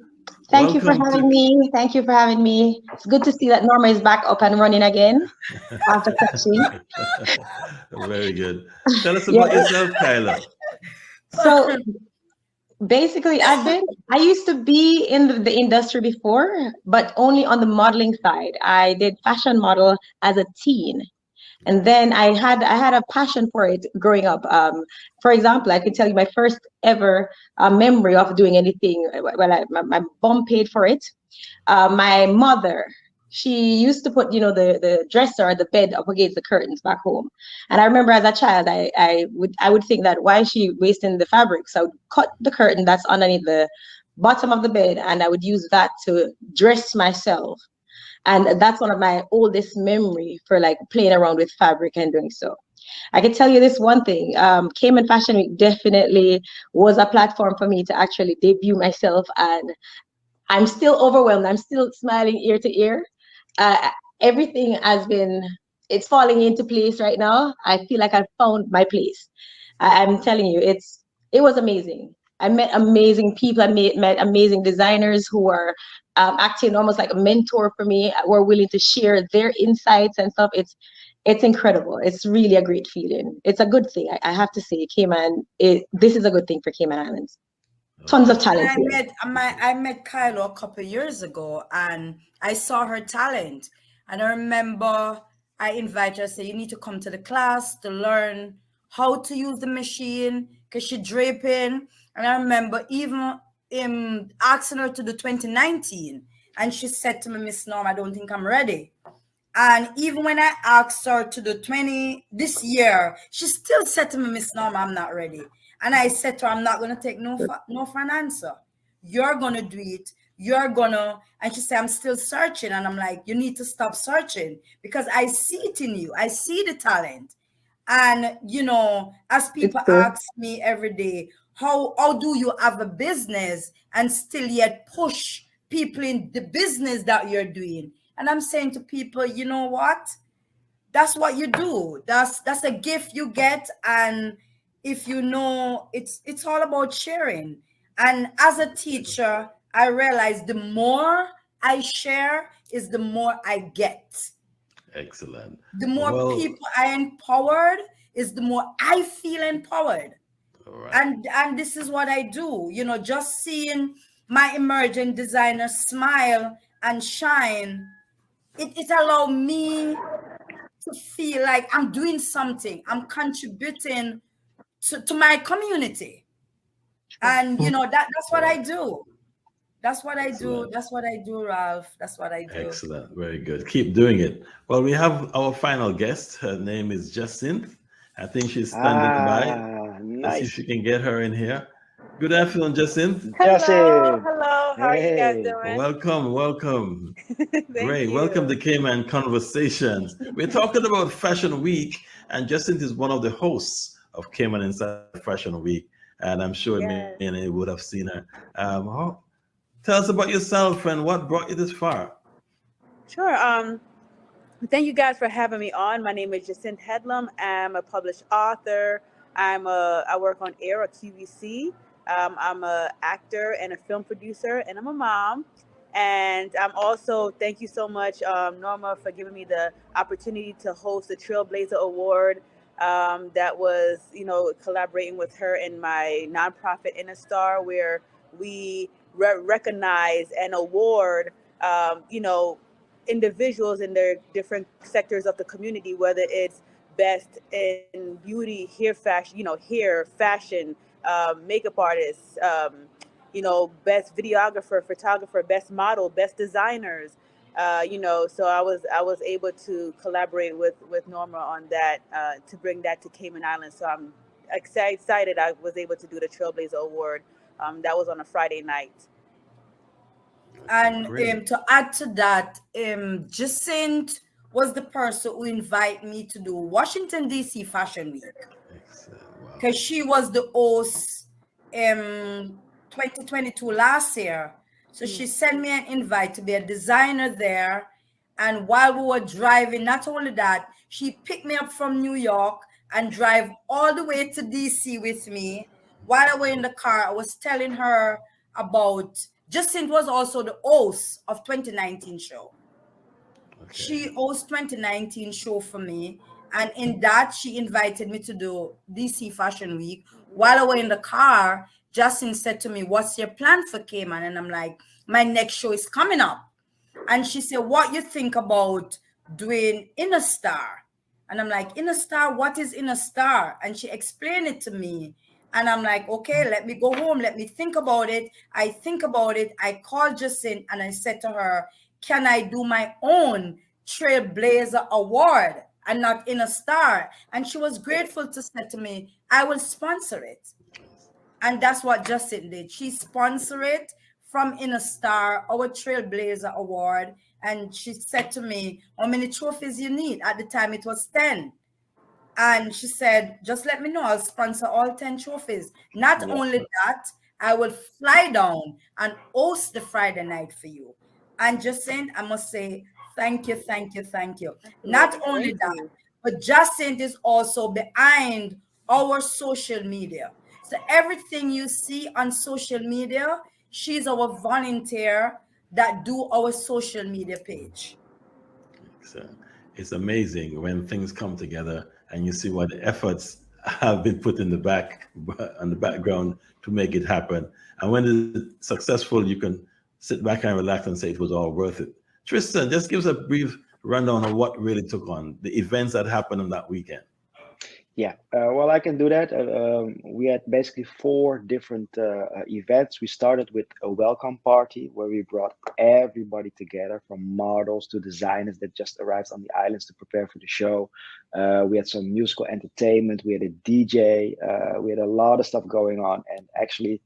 Thank you for having me. Thank you for having me. It's good to see that Norma is back up and running again after catching. Very good. Tell us about yourself, Kylo. So basically, I used to be in the industry before, but only on the modeling side. I did fashion model as a teen. And then I had a passion for it growing up. For example, I could tell you my first ever memory of doing anything. Well, my mom paid for it. My mother, she used to put, the dresser or the bed up against the curtains back home. And I remember as a child, I would think that why is she wasting the fabric? So I would cut the curtain that's underneath the bottom of the bed, and I would use that to dress myself. And that's one of my oldest memory for like playing around with fabric and doing so. I can tell you this one thing. Cayman Fashion Week definitely was a platform for me to actually debut myself, and I'm still overwhelmed. I'm still smiling ear to ear. Uh, Everything has been, it's falling into place right now. I feel like I've found my place. I'm telling you, it was amazing. I met amazing people. I met amazing designers who were acting almost like a mentor for me, were willing to share their insights and stuff. It's incredible. It's really a great feeling. It's a good thing. I have to say, Cayman, this is a good thing for Cayman Islands. Tons of talent And here. I met Kylo a couple years ago, and I saw her talent. And I remember I invited her, say, you need to come to the class to learn how to use the machine, because she draping. And I remember even asking her to do 2019, and she said to me, Miss Norm, I don't think I'm ready. And even when I asked her to do 20 this year, she still said to me, Miss Norma, I'm not ready. And I said to her, I'm not going to take no for an answer. You're going to do it. You're going to. And she said, I'm still searching. And I'm like, you need to stop searching, because I see it in you. I see the talent. And, you know, as people ask me every day, how do you have a business and still yet push people in the business that you're doing? And I'm saying to people, you know what? That's what you do. That's a gift you get. And if you know, it's all about sharing. And as a teacher, I realize the more I share is the more I get. Excellent. The more Well, people I empowered is the more I feel empowered. all right. And this is what I do. You know, just seeing my emerging designer smile and shine, it allowed me to feel like I'm doing something. I'm contributing to my community. And you know, that's what I do. That's what I do. Excellent. That's what I do, Ralph. That's what I do. Excellent. Very good. Keep doing it. Well, we have our final guest. Her name is Jacinth. I think she's standing by. Let's see if Nice. she can get her in here. Good afternoon, Jacinth. Hello, Justin. hello. How are you guys Hey. doing? Welcome, welcome. Thank Great. Welcome to you. Cayman Conversations. We're talking about Fashion Week, and Jacinth is one of the hosts of Cayman Inside Fashion Week. And I'm sure many Yes. would have seen her. Tell us about yourself and what brought you this far. Sure. Thank you guys for having me on. My name is Jacinth Headlam. I'm a published author. I work on air at QVC. I'm a actor and a film producer, and I'm a mom. And I'm also, thank you so much, Norma, for giving me the opportunity to host the Trailblazer Award. That was, collaborating with her in my nonprofit Inner Star, where we recognize and award, individuals in their different sectors of the community, whether it's best in beauty, hair, fashion, makeup artists, best videographer, photographer, best model, best designers. So I was able to collaborate with Norma on that, to bring that to Cayman Islands. So I'm excited. I was able to do the Trailblazer Award. That was on a Friday night. And Great. to add to that, Jacinth was the person who invited me to do Washington DC Fashion Week, Excellent. Wow. because she was the host 2022 last year. So she sent me an invite to be a designer there. And while we were driving, not only that, she picked me up from New York and drive all the way to DC with me. While I was in the car, I was telling her about Jacinth was also the host of 2019 show. Okay. She hosts 2019 show for me. And in that, she invited me to do DC Fashion Week. While I was in the car, Justin said to me, what's your plan for Cayman? And I'm like, my next show is coming up. And she said, what you think about doing Inner Star? And I'm like, Inner Star, what is Inner Star? And she explained it to me. And I'm like, okay, let me go home. Let me think about it. I think about it. I called Jacinth and I said to her, can I do my own Trailblazer Award and not Inner Star? And she was grateful to say to me, I will sponsor it. And that's what Justin did. She sponsored it. from Inner Star, our Trailblazer Award. And she said to me, how many trophies you need? At the time, it was 10. And she said, just let me know. I'll sponsor all 10 trophies. Not only that, I will fly down and host the Friday night for you. And Jacinth, I must say, thank you, thank you, thank you. Not only that, but Jacinth is also behind our social media. So everything you see on social media, she's our volunteer that do our social media page. So it's amazing when things come together and you see what efforts have been put in the background to make it happen. And when it's successful, you can sit back and relax and say it was all worth it. Tristan, just give us a brief rundown of what really took on the events that happened on that weekend. Yeah, well, I can do that. We had basically 4 different events. We started with a welcome party where we brought everybody together, from models to designers that just arrived on the islands to prepare for the show. We had some musical entertainment. We had a DJ. We had a lot of stuff going on. And actually,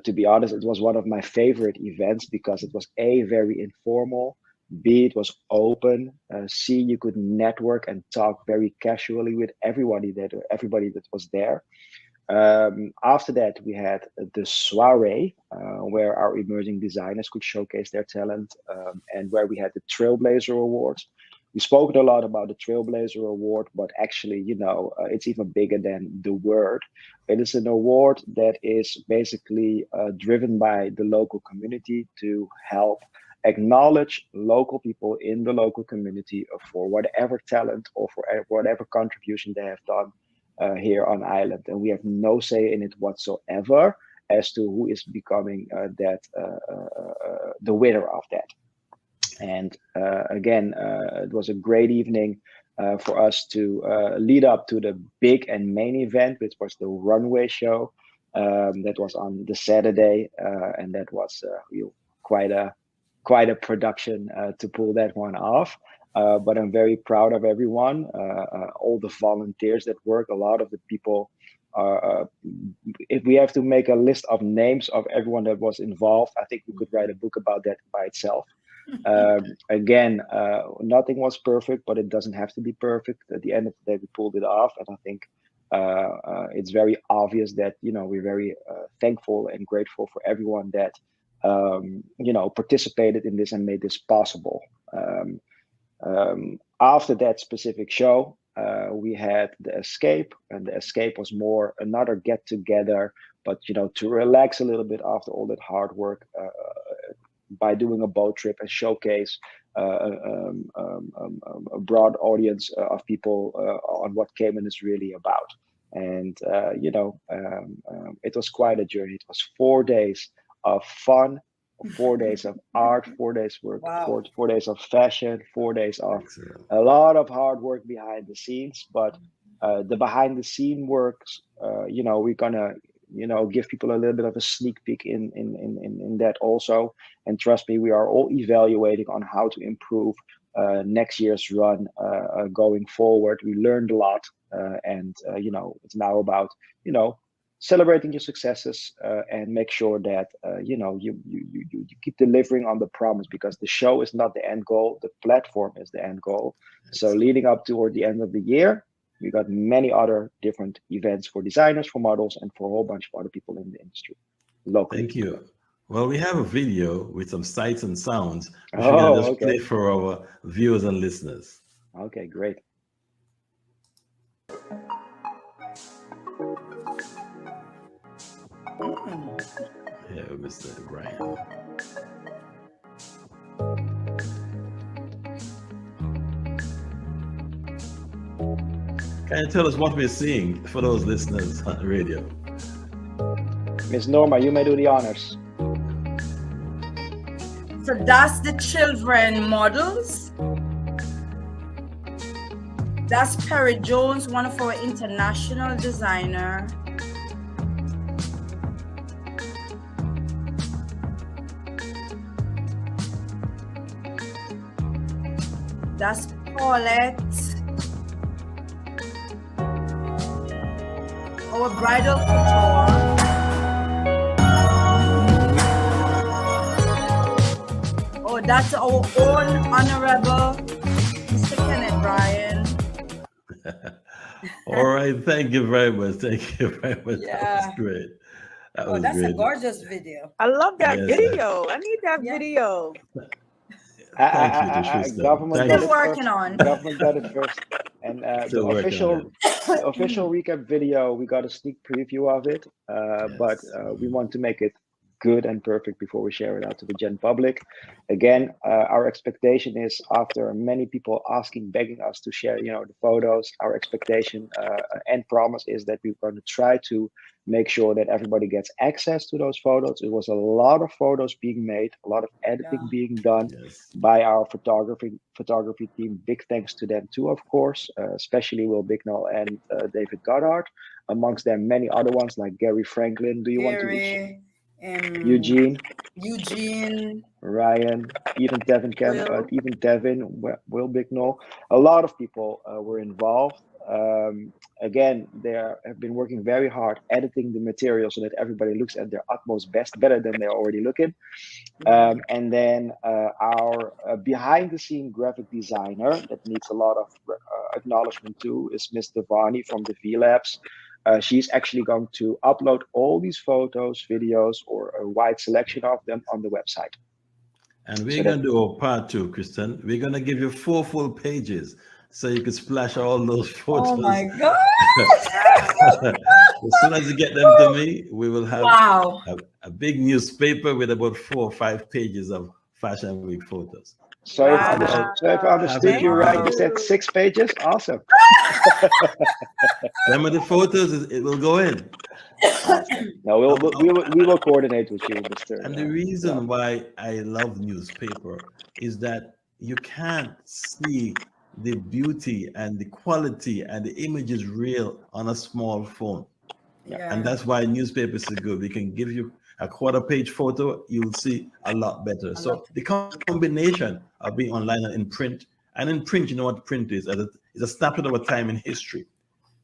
to be honest, it was one of my favorite events because it was very informal. B, it was open. C, you could network and talk very casually with everybody that was there. After that, we had the soiree, where our emerging designers could showcase their talent, and where we had the Trailblazer Awards. We spoke a lot about the Trailblazer Award, but actually, it's even bigger than the word. It is an award that is basically driven by the local community to help acknowledge local people in the local community for whatever talent or for whatever contribution they have done here on island. And we have no say in it whatsoever as to who is becoming the winner of that. And again, it was a great evening for us to lead up to the big and main event, which was the runway show. That was on the Saturday, and that was quite a production to pull that one off. But I'm very proud of everyone, all the volunteers that work. A lot of the people if we have to make a list of names of everyone that was involved, I think we could write a book about that by itself. Again, nothing was perfect, but it doesn't have to be perfect. At the end of the day, we pulled it off, and I think it's very obvious that we're very thankful and grateful for everyone that participated in this and made this possible. After that specific show, we had the escape, and the escape was more another get together, but to relax a little bit after all that hard work by doing a boat trip and showcase a broad audience of people on what Cayman is really about. And it was quite a journey. It was 4 days of fun, 4 days of art, 4 days work, wow. 4 days of fashion, 4 days of a lot of hard work behind the scenes. But the behind the scene works, we're gonna give people a little bit of a sneak peek in that also. And trust me, we are all evaluating on how to improve next year's run going forward. We learned a lot, and it's now about celebrating your successes and make sure that you keep delivering on the promise, because the show is not the end goal, the platform is the end goal. So leading up toward the end of the year, we got many other different events for designers, for models, and for a whole bunch of other people in the industry locally. Thank you. Well, we have a video with some sights and sounds, which we're going to just play for our viewers and listeners. Okay, great. Yeah, Mr. Brian. Can you tell us what we're seeing for those listeners on the radio? Miss Norma, you may do the honors. So that's the children models. That's Perry Jones, one of our international designer. That's Paulette, our bridal couture. that's our own honorable Mr. Kenneth Bryan. All right, thank you very much. Thank you very much. That was Yeah. great. That Oh, was that's a great. gorgeous video. I love that Yes, video. I need that Yeah. video. thank you, Trista. Government Thank got Still you. it working first. on. Government got it first. And Still working on it. the official recap video, we got a sneak preview of it, but Yes. we want to make it good and perfect before we share it out to the gen public. Again, our expectation is after many people asking, begging us to share, the photos. Our expectation and promise is that we're going to try to make sure that everybody gets access to those photos. It was a lot of photos being made, a lot of editing Yeah. being done Yes. by our photography team. Big thanks to them too, of course, especially Will Bicknell and David Goddard. Amongst them, many other ones like Gary Franklin. Do you want to reach Gary, Eugene, Eugene, Ryan, Will. even Devin, Will Bicknell? A lot of people were involved. Again, have been working very hard editing the material so that everybody looks at their utmost best, better than they're already looking. And then our behind the scene graphic designer that needs a lot of acknowledgement too is Miss Devani from the V Labs. She's actually going to upload all these photos, videos, or a wide selection of them on the website. And So we're that going to do a part two, Kristen. We're going to give you 4 full pages so you can splash all those Oh photos. my God. As soon as you get them to me, we will have Wow. a big newspaper with about 4 or 5 pages of Fashion Week photos. so if I Wow. so if I understood Have you it right, ready. you said 6 pages. Awesome. Some of the photos, it will go in. No, we will coordinate with you, Mr. And the reason why I love newspaper is that you can't see the beauty and the quality and the image is real on a small phone. Yeah. And that's why newspapers are good. We can give you a quarter-page photo, you'll see a lot better. So the combination of being online and in print, you know what print is? It's a snapshot of a time in history.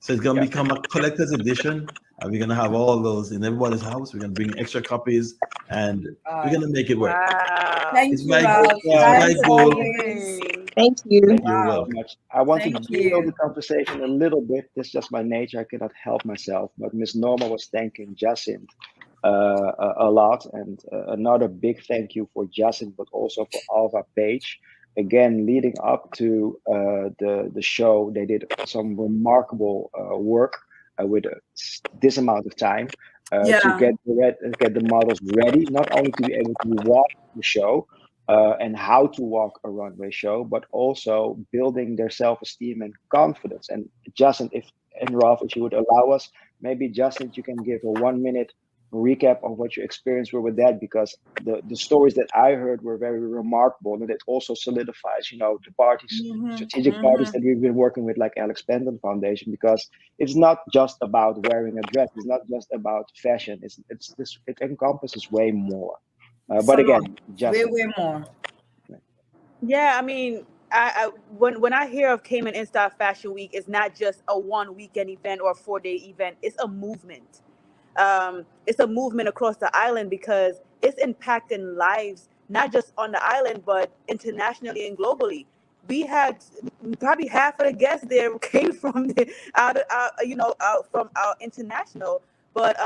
So it's going to become a collector's edition. And we're going to have all those in everybody's house. We're going to bring extra copies and we're going to make it work. Wow. Thank It's you, my Ralph. goal. It's my Thanks goal. always. Thank you. Thank you You're Wow. so welcome. much. I want to Thank derail the you. conversation a little bit. This is just my nature. I cannot help myself. But Miss Norma was thanking Jacinth a lot. And another big thank you for Jacinth, but also for Alva Page. Again, leading up to the show, they did some remarkable work with this amount of time to Yeah. get the models ready, not only to be able to walk the show, and how to walk a runway show, but also building their self-esteem and confidence. And Justin, and Ralph, if you would allow us, maybe Justin, you can give a 1-minute recap of what your experience were with that, because the stories that I heard were very remarkable, and it also solidifies, the parties, strategic parties that we've been working with, like Alex Pendon Foundation, because it's not just about wearing a dress, it's not just about fashion, it encompasses way more. But again, Justin. Way more. Yeah, I mean, when I hear of Cayman In Style Fashion Week, it's not just a 1 weekend event or a 4-day event. It's a movement. It's a movement across the island because it's impacting lives, not just on the island, but internationally and globally. We had probably half of the guests there came from from our international. But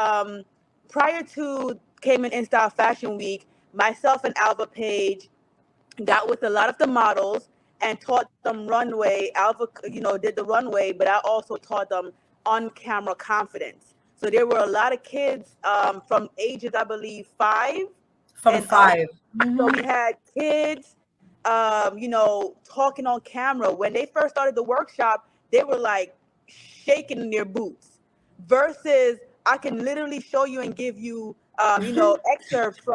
prior to Cayman In Style Fashion Week, myself and Alva Page got with a lot of the models and taught them runway. Alva, did the runway, but I also taught them on-camera confidence. So there were a lot of kids from ages, I believe, 5. From and 5. So we had kids, talking on camera. When they first started the workshop, they were like shaking in their boots. Versus, I can literally show you and give you, excerpts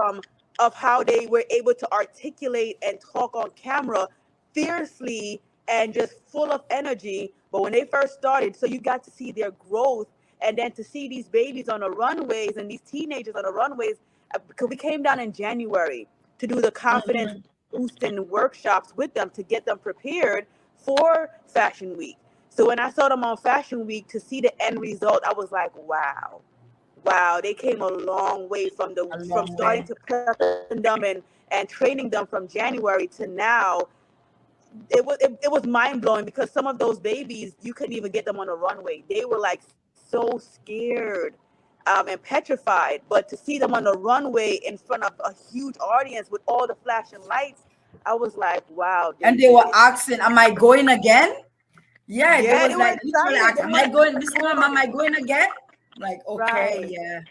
of how they were able to articulate and talk on camera fiercely and just full of energy. But when they first started, so you got to see their growth, and then to see these babies on the runways and these teenagers on the runways, because we came down in January to do the confidence boosting workshops with them to get them prepared for Fashion Week. So when I saw them on Fashion Week, to see the end result, I was like, wow, they came a long way from starting to prep them and training them from January to now, it was mind blowing, because some of those babies, you couldn't even get them on a runway. They were like so scared and petrified. But to see them on the runway in front of a huge audience with all the flashing lights, I was like, wow. And they were asking, "Am I going again?" Yeah, Yeah, they was they were like, literally, excited. "Am I going, Miss Mom? Am I going again?" Like, okay, Right. yeah.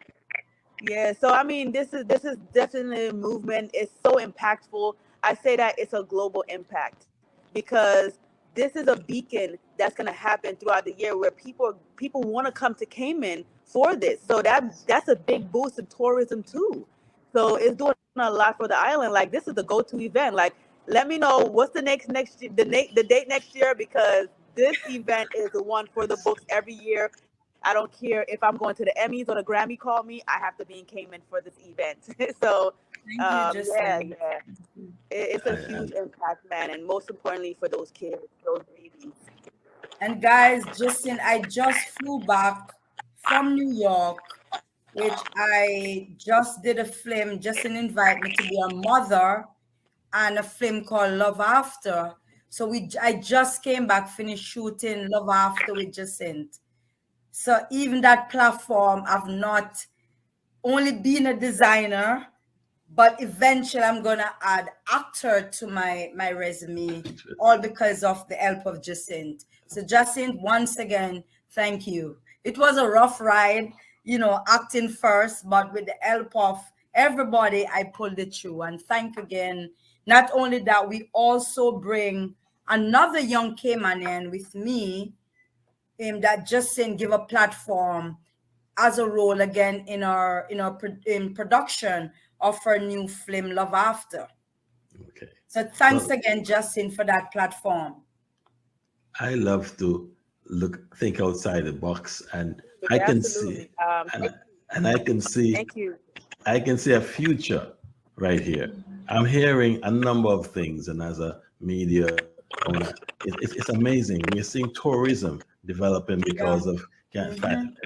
Yeah, so I mean, this is definitely a movement. It's so impactful. I say that it's a global impact, because this is a beacon that's going to happen throughout the year, where people want to come to Cayman for this. So that's a big boost in tourism too. So it's doing a lot for the island. Like, this is the go-to event. Like, let me know what's the next the date next year, because this event is the one for the books every year. I don't care if I'm going to the Emmys or the Grammy call me. I have to be in Cayman for this event. So, Thank you, Justin. it's a huge impact, man, and most importantly for those kids, those babies. And guys, Justin, I just flew back from New York, which I just did a film. Justin invited me to be a mother and a film called Love After. So I just came back, finished shooting Love After with Jacinth. So even that platform, I've not only been a designer, but eventually I'm gonna add actor to my resume, all because of the help of Jacinth. So Jacinth, once again, thank you. It was a rough ride, acting first, but with the help of everybody, I pulled it through. And thank again. Not only that, we also bring another young Caymanian with me, that Justin give a platform as a role again in our in production of our new film Love After. Okay. So thanks again, Justin, for that platform. I love to think outside the box, and I can see, Absolutely. and I can see, Thank you. I can see a future right here. I'm hearing a number of things, and as a media owner, it's amazing. We're seeing tourism developing because of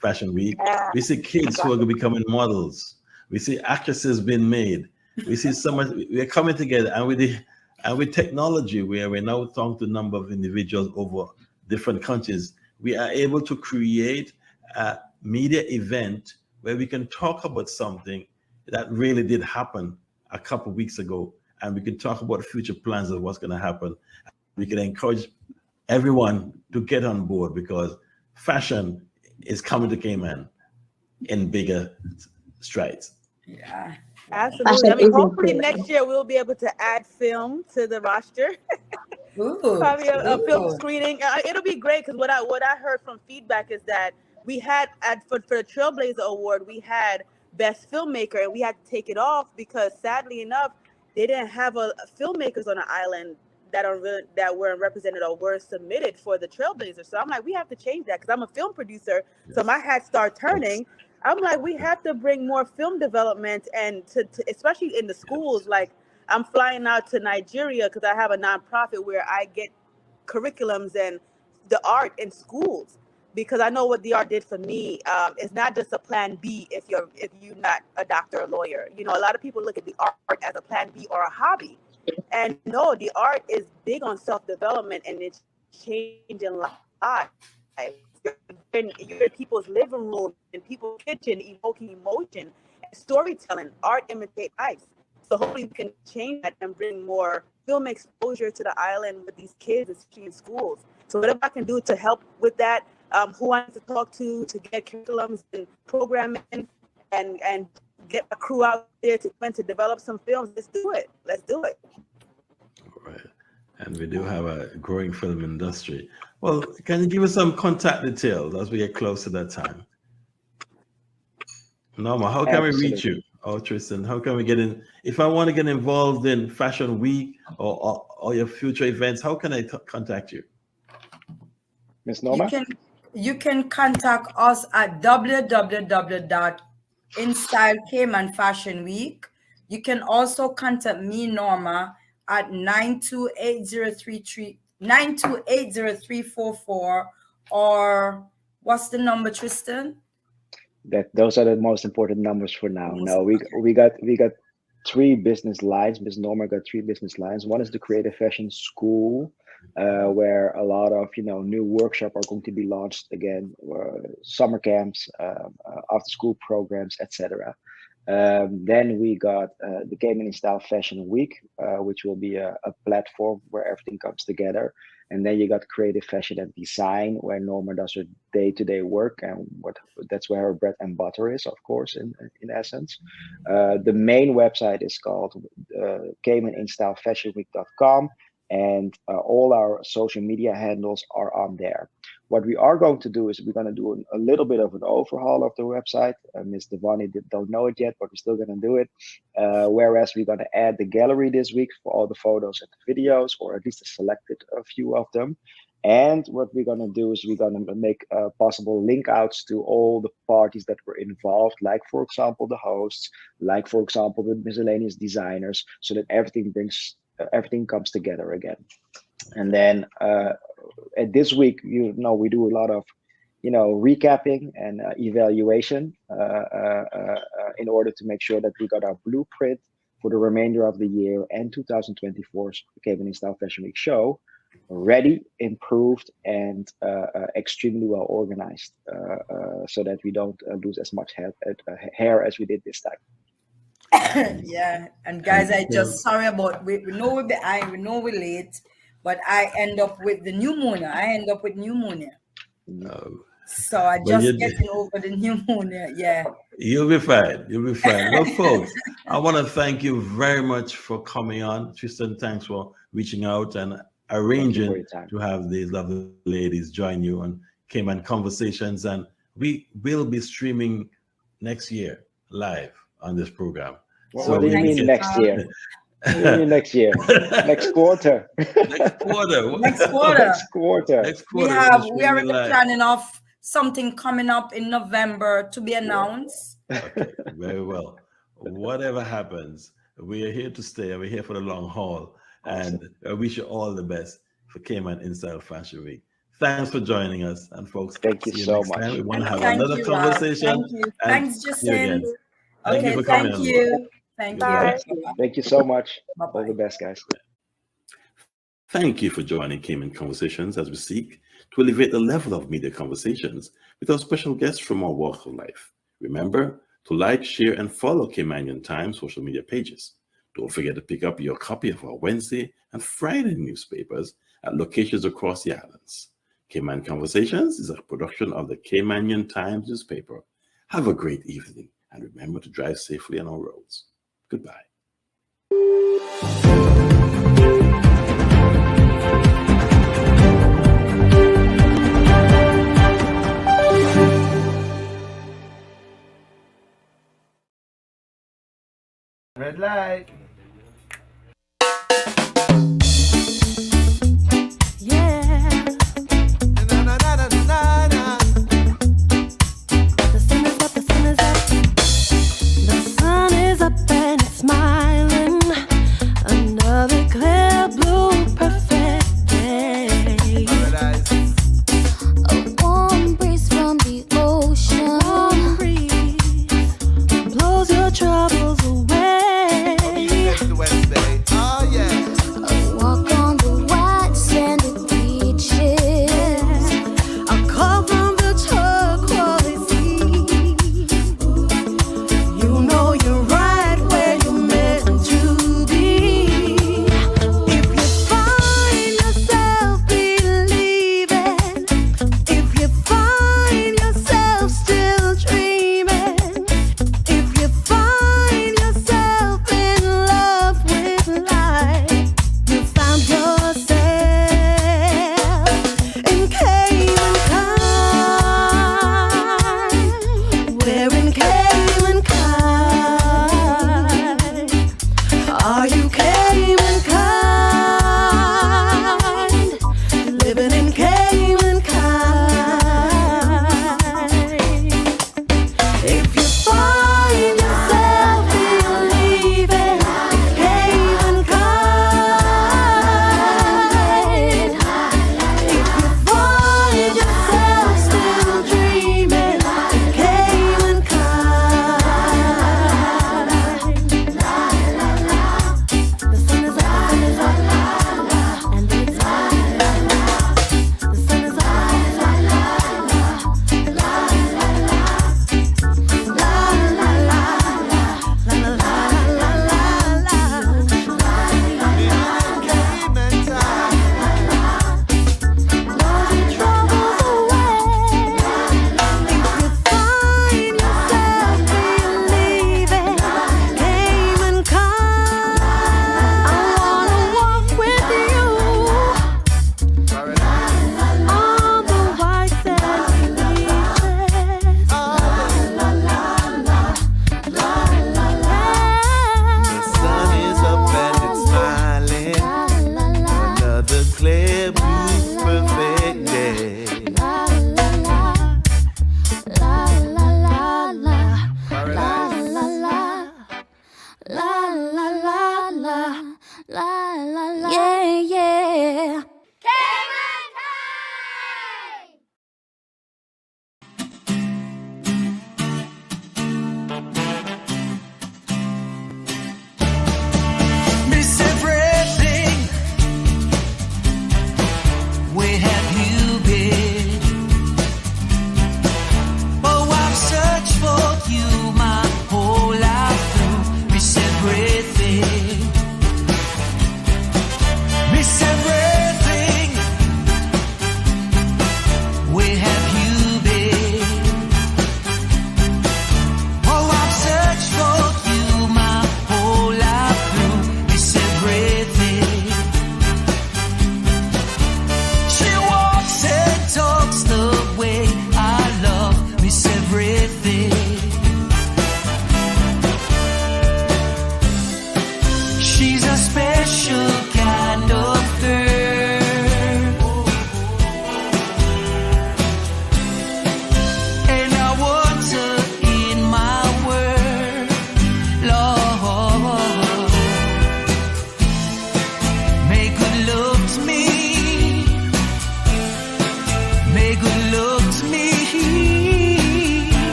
Fashion Week. We see kids who are becoming models. We see actresses being made. We see so much. We're coming together, and with technology, where we're now talking to a number of individuals over different countries, we are able to create a media event where we can talk about something that really did happen a couple of weeks ago, and we can talk about future plans of what's going to happen. We can encourage everyone to get on board, because fashion is coming to Cayman in bigger strides. Yeah. Absolutely. I mean, hopefully next year we'll be able to add film to the roster. Probably a film screening. It'll be great, because what I heard from feedback is that we had for the Trailblazer Award, we had best filmmaker, and we had to take it off because sadly enough, they didn't have filmmakers on the island that were represented or were submitted for the Trailblazer. So I'm like, we have to change that, because I'm a film producer. So my hat start turning. I'm like, we have to bring more film development, and to especially in the schools. Like, I'm flying out to Nigeria because I have a nonprofit where I get curriculums and the art in schools, because I know what the art did for me. It's not just a plan B if you're not a doctor or lawyer. A lot of people look at the art as a plan B or a hobby. And no, the art is big on self-development, and it's changing lives. You're in people's living room, in people's kitchen, evoking emotion and storytelling. Art imitates life. So hopefully we can change that and bring more film exposure to the island with these kids, especially in schools. So whatever I can do to help with that, who I need to talk to get curriculums and programming and get a crew out there to develop some films, let's do it. Let's do it. All right. And we do have a growing film industry. Well, can you give us some contact details as we get close to that time? Norma, how can we reach you? Oh, Tristan, how can we get in? If I want to get involved in Fashion Week or your future events, how can I contact you? Ms. Norma? You can contact us at www.InStyle Cayman Fashion Week. You can also contact me, Norma, at 9280344, or what's the number, Tristan? Those are the most important numbers for now. No, we got three business lines. Miss Norma got three business lines. One is the Creative Fashion School, where a lot of new workshops are going to be launched again, summer camps, after school programs, etc. Then we got the Cayman in Style Fashion Week, which will be a platform where everything comes together. And then you got creative fashion and design, where Norma does her day-to-day work, and that's where her bread and butter is, of course, in essence. The main website is called CaymanInStyleFashionWeek.com, and all our social media handles are on there. What we are going to do is we're going to do a little bit of an overhaul of the website. Miss Devani don't know it yet, but we're still going to do it. Whereas we're going to add the gallery this week for all the photos and the videos, or at least a selected few of them. And what we're going to do is we're going to make possible link outs to all the parties that were involved, like, for example, the hosts, like, for example, the miscellaneous designers, so that everything comes together again. And then at this week, we do a lot of recapping and evaluation in order to make sure that we got our blueprint for the remainder of the year and 2024's Cayman in Style Fashion Week show ready, improved, and extremely well organized, so that we don't lose as much hair as we did this time. Yeah, and guys, I just sorry about we know we're behind, we know we're late, but I end up with pneumonia. No. So I just getting over the pneumonia. Yeah. You'll be fine. Well, folks, I want to thank you very much for coming on. Tristan, thanks for reaching out and arranging to have these lovely ladies join you on Cayman Conversations. And we will be streaming next year live on this program. What do you mean next year? What do you mean next year? Next quarter. Next quarter. Next quarter. We are in the planning of something coming up in November to be announced. Okay, very well. Whatever happens, we are here to stay, and we're here for the long haul. Awesome. And I wish you all the best for Cayman in Style Fashion Week. Thanks for joining us, and folks, thank you so much. We want to have another conversation. Thank you. Thanks, Jacinth. Thank you for coming. Thank you. Thank you. Thank you so much. Bye-bye. All the best, guys. Thank you for joining Cayman Conversations as we seek to elevate the level of media conversations with our special guests from our walk of life. Remember to like, share, and follow Caymanian Times social media pages. Don't forget to pick up your copy of our Wednesday and Friday newspapers at locations across the islands. Cayman Conversations is a production of the Caymanian Times newspaper. Have a great evening, and remember to drive safely on our roads. Goodbye. Red light. Yeah. The sun is up, the sun is up. The sun is up and it's smiling. Another clear blue perfect day. A warm breeze from the ocean. Warm breeze blows your troubles away. Oh yeah. A walk on the white sandy beaches. A call from the turquoise sea. You know you're right where you're meant to be. If you find yourself believing, if you find yourself still dreaming, if you find yourself in love with life, you found yourself in Cayman kind. We're in Cayman kind. Are you Cayman kind? Living in Cayman kind. If you find yourself believing, Cayman kind. If you find yourself still dreaming, Cayman kind.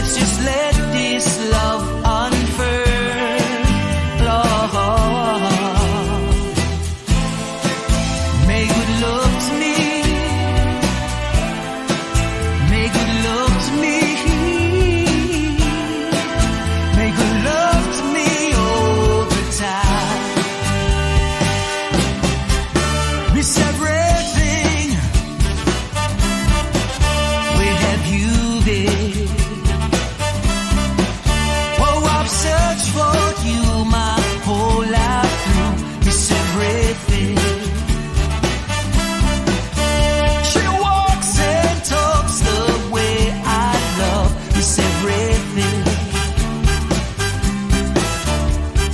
Let's just let this love unfurl, Lord. Make good love to me. Make good love to me. Make good love to me over time. Miss everything. Where have you been? Oh, I've searched for you my whole life through. Miss everything. She walks and talks the way I love. Miss everything.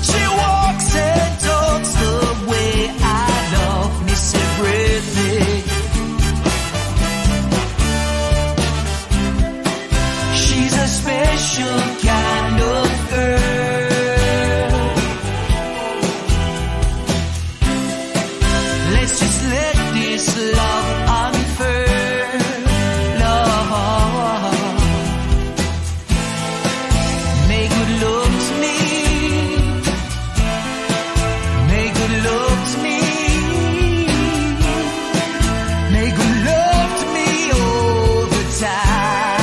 She walks and talks the way I love. Miss everything. She's a special kind of girl. Let's just let this love unfurl, Lord. Make good love to me. Make good love to me. Make good love to me all the time.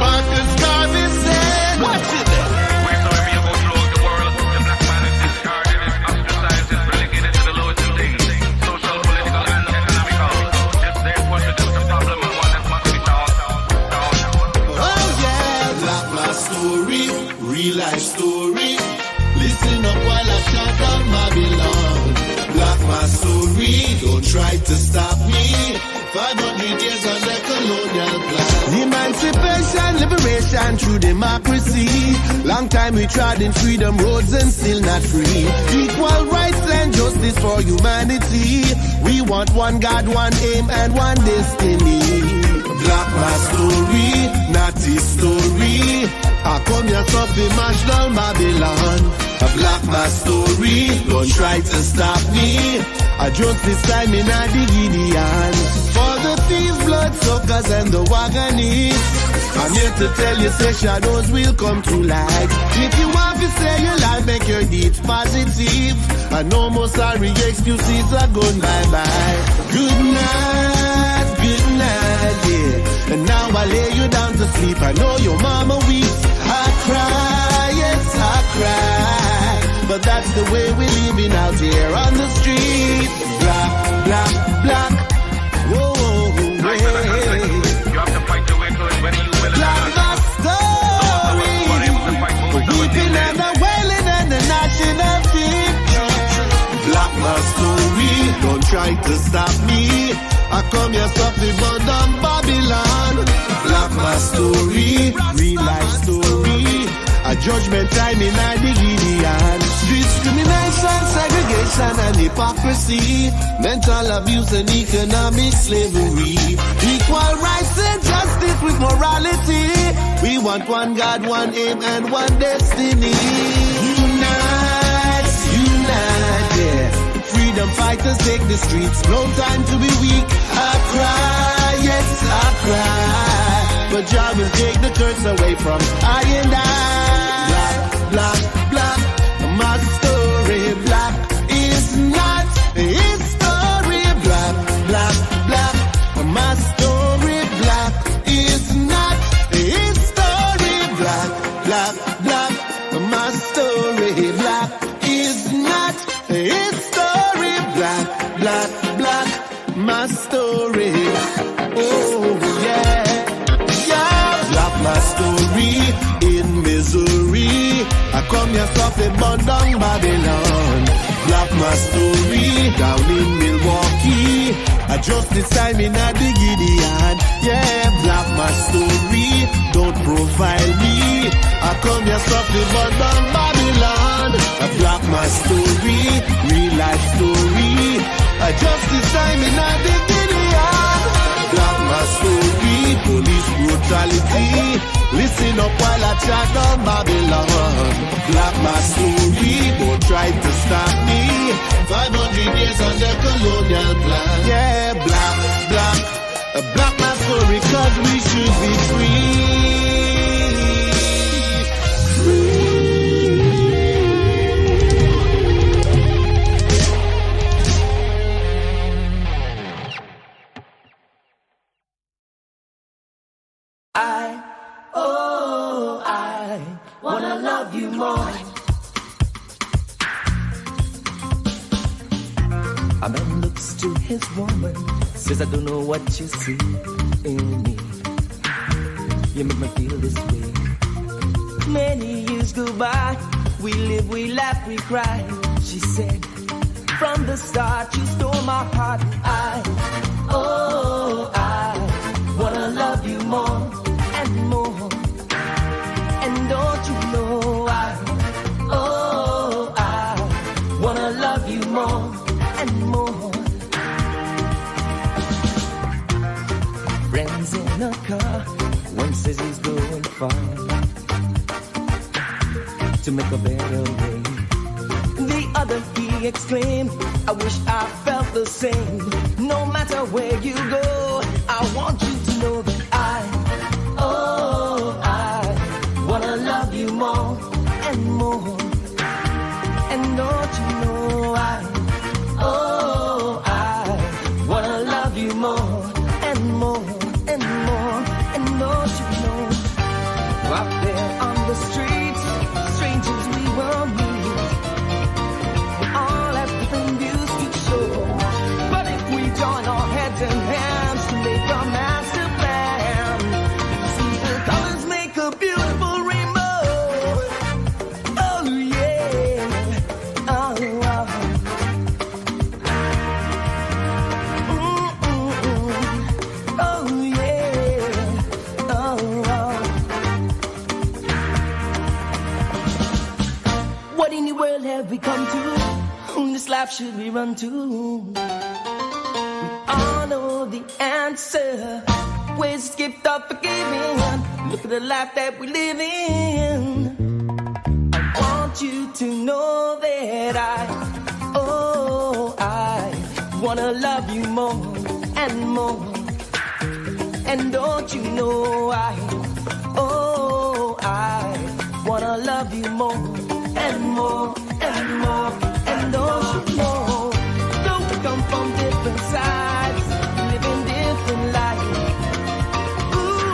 Marcus Garvey said, watch it there. Wheresoever you go throughout the world, the black man is discarded, is ostracized, is relegated to the lowest of things, social, political, and economical. Therefore, this is a problem and one that must be solved. Oh yeah, Black my story, real life story. Listen up while I chant down Babylon. Black my story, don't try to stop me. 500 years under colonial plan. Emancipation, liberation through democracy. Long time we trod in freedom roads and still not free. Equal rights and justice for humanity. We want one God, one aim and one destiny. Black my story, not history. I come here to mash down Babylon. I black my story, don't try to stop me. I just this time in a Gideon. For the thieves, bloodsuckers and the wagonists, I'm here to tell you, say shadows will come to light. If you want to say your life, make your deeds positive. And no more sorry excuses are gone bye-bye. Good night, yeah. And now I lay you down to sleep. I know your mama weeps. I cry, yes I cry. But that's the way we're living out here on the street. Black, black, black. Whoa, You have to fight your way to it whether you will or black not. my story. Weeping and the wailing and the gnashing of teeth. Black my story, don't try to stop me. I come here suffering but on Babylon. Black my story, real life story. A judgment time in a Gideon. Discrimination, segregation and hypocrisy. Mental abuse and economic slavery. Equal rights and justice with morality. We want one God, one aim and one destiny. Unite, unite, yeah. Freedom fighters take the streets. No time to be weak. I cry, yes I cry. But Jah will take the curse away from I and I. Black, black, my story. Black is not his story. Black, black, black, my story. Black is not his story. Black, black, black, my story. Black is not his story. Black, black, black, my story. Oh yeah, yeah. Black my story in misery. I come here suffering but down Babylon. Black my story down in Milwaukee. I just this time in a Gideon. Yeah, black my story, don't profile me. I come here suffering but down Babylon. I black my story, real life story. I just this time in a Gideon. Black my story, police brutality. reality. Listen up while I chat on Babylon. Black my story, don't try to stop me. 500 years under colonial plan. Yeah, black my story, cause we should be free. I wanna love you more. A man looks to his woman, says I don't know what you see in me. You make me feel this way. Many years go by, we live, we laugh, we cry. She said, from the start you stole my heart. I wanna love you more and more. And don't you know I wanna love you more and more. Friends in a car, one says he's going far to make a better way. The other he exclaimed, I wish I felt the same. No matter where you go, I want you to know that I wanna love you more and more. And don't you know I wanna love you more and more and more. And don't you know, out there on the streets, strangers we will meet. We all have different views to show, but if we join our heads and hands to make a master plan, see the colors make a beautiful rainbow. Oh yeah, oh. Oh yeah, oh. What in the world have we come to? Whom this life should we run to? We all know the answer. Where's the gift of forgiving? Look at the life that we live in. I want you to know that I wanna love you more and more. And don't you know I wanna love you more and more and more. And don't you know, though we come from different sides, living different lives, ooh,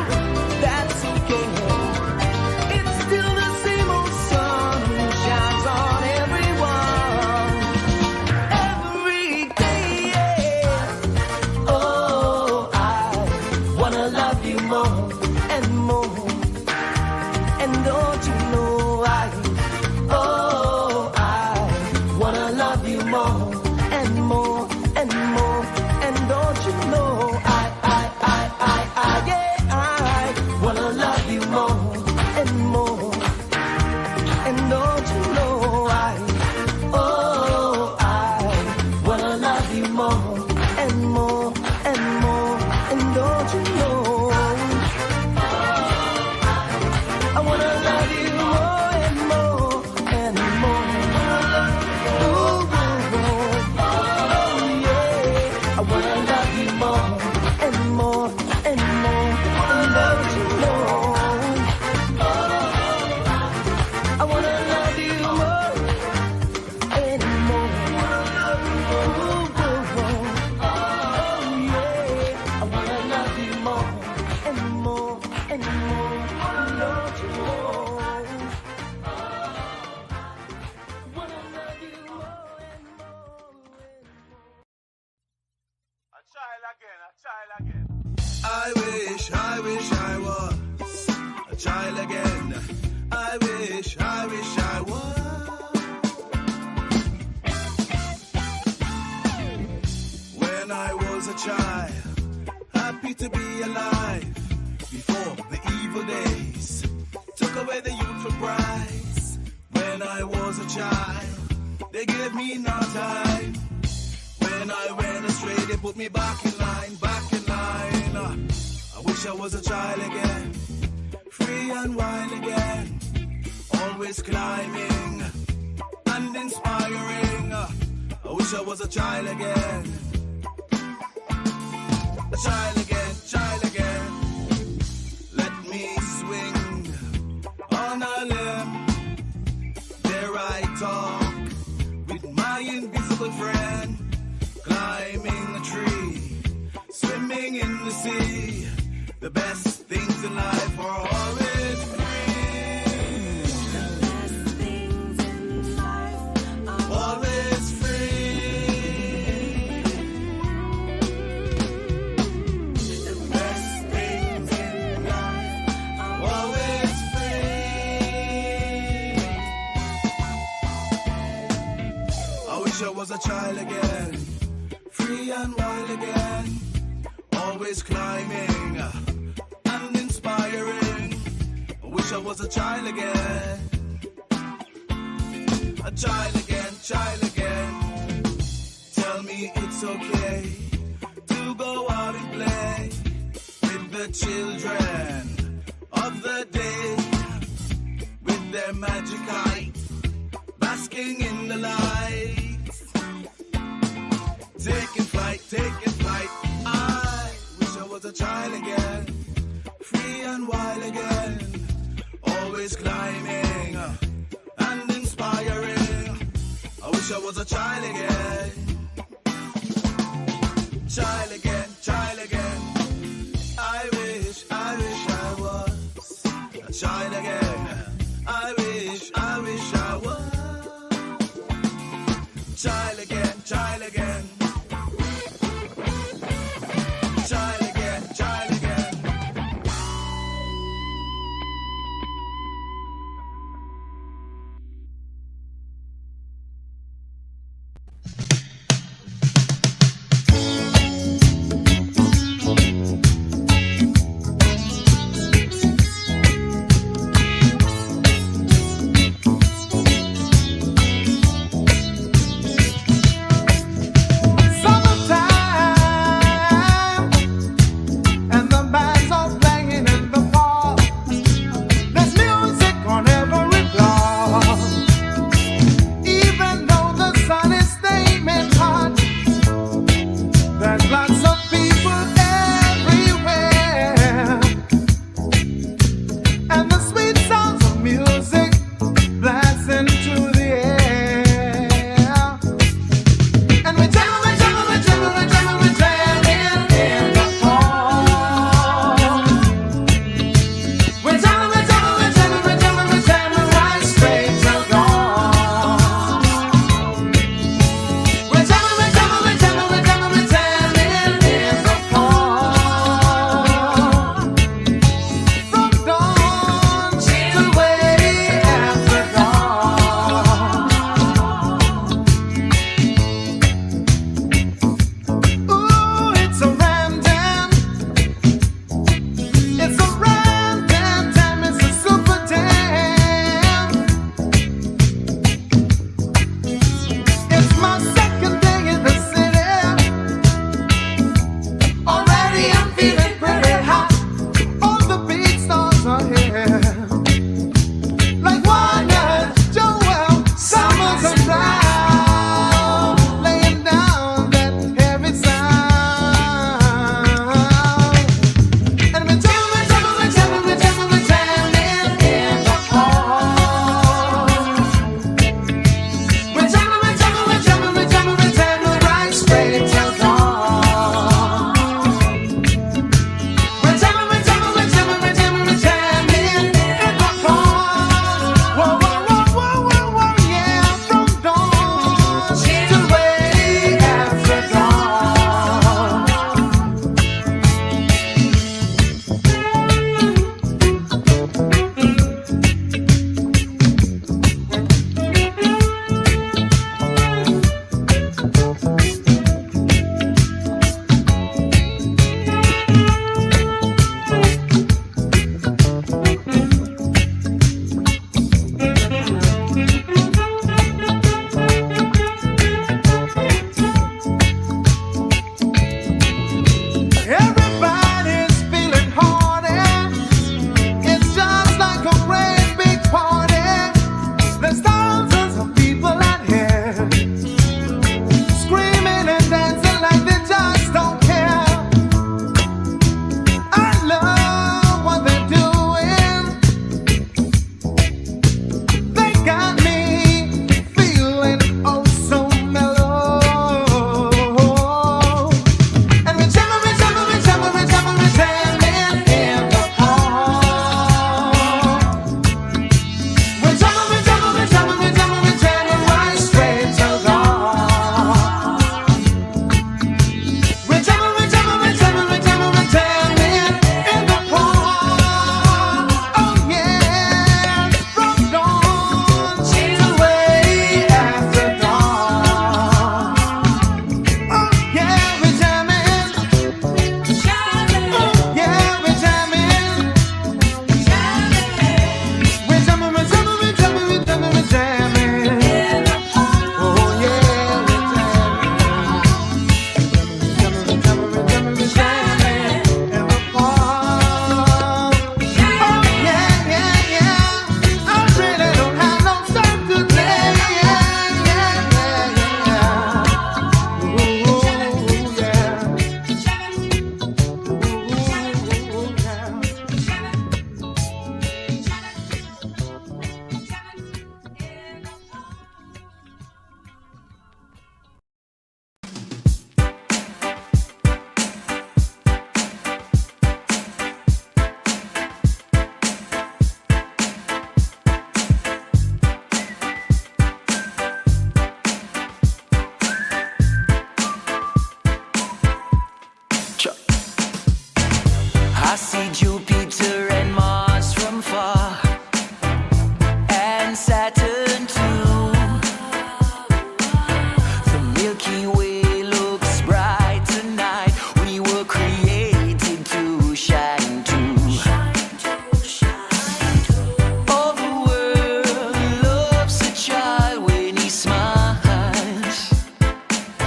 that's okay. It's still the same old sun who shines on everyone every day. Yeah. Oh, I wanna love you more and more. And don't you know I wanna love you more and more and more. And don't you know I wanna love you more and more. And don't you know I wanna love you more and more and more. And don't you know I wanna love you more and more and more. Ooh, oh yeah, I wanna love you more and more and more. And don't you know I wanna love you more and more. Ooh, oh yeah, I wanna love you more and more and more. And don't you know wanna love you more and more. I wish I was a child again. I wish I was. When I was a child, happy to be alive. Before the evil days took away the youthful prize. When I was a child, they gave me no time. When I went astray, they put me back in line, back in line. I wish I was a child again. and wild again, always climbing and inspiring. I wish I was a child again. A child again, child again. Let me swing on a limb. There I talk with my invisible friend, climbing a tree, swimming in the sea. The best things in life are always free. The best things in life are always free. The best things in life are always free. I wish I was a child again, free and wild again, always climbing and inspiring. I wish I was a child again. A child again, child again. Tell me it's okay to go out and play with the children of the day, with their magic height, basking in the light. Taking flight, taking flight. I wish I was a child again, free and wild again, always climbing and inspiring. I wish I was a child again. Child again, child again. I wish I was a child again. I wish I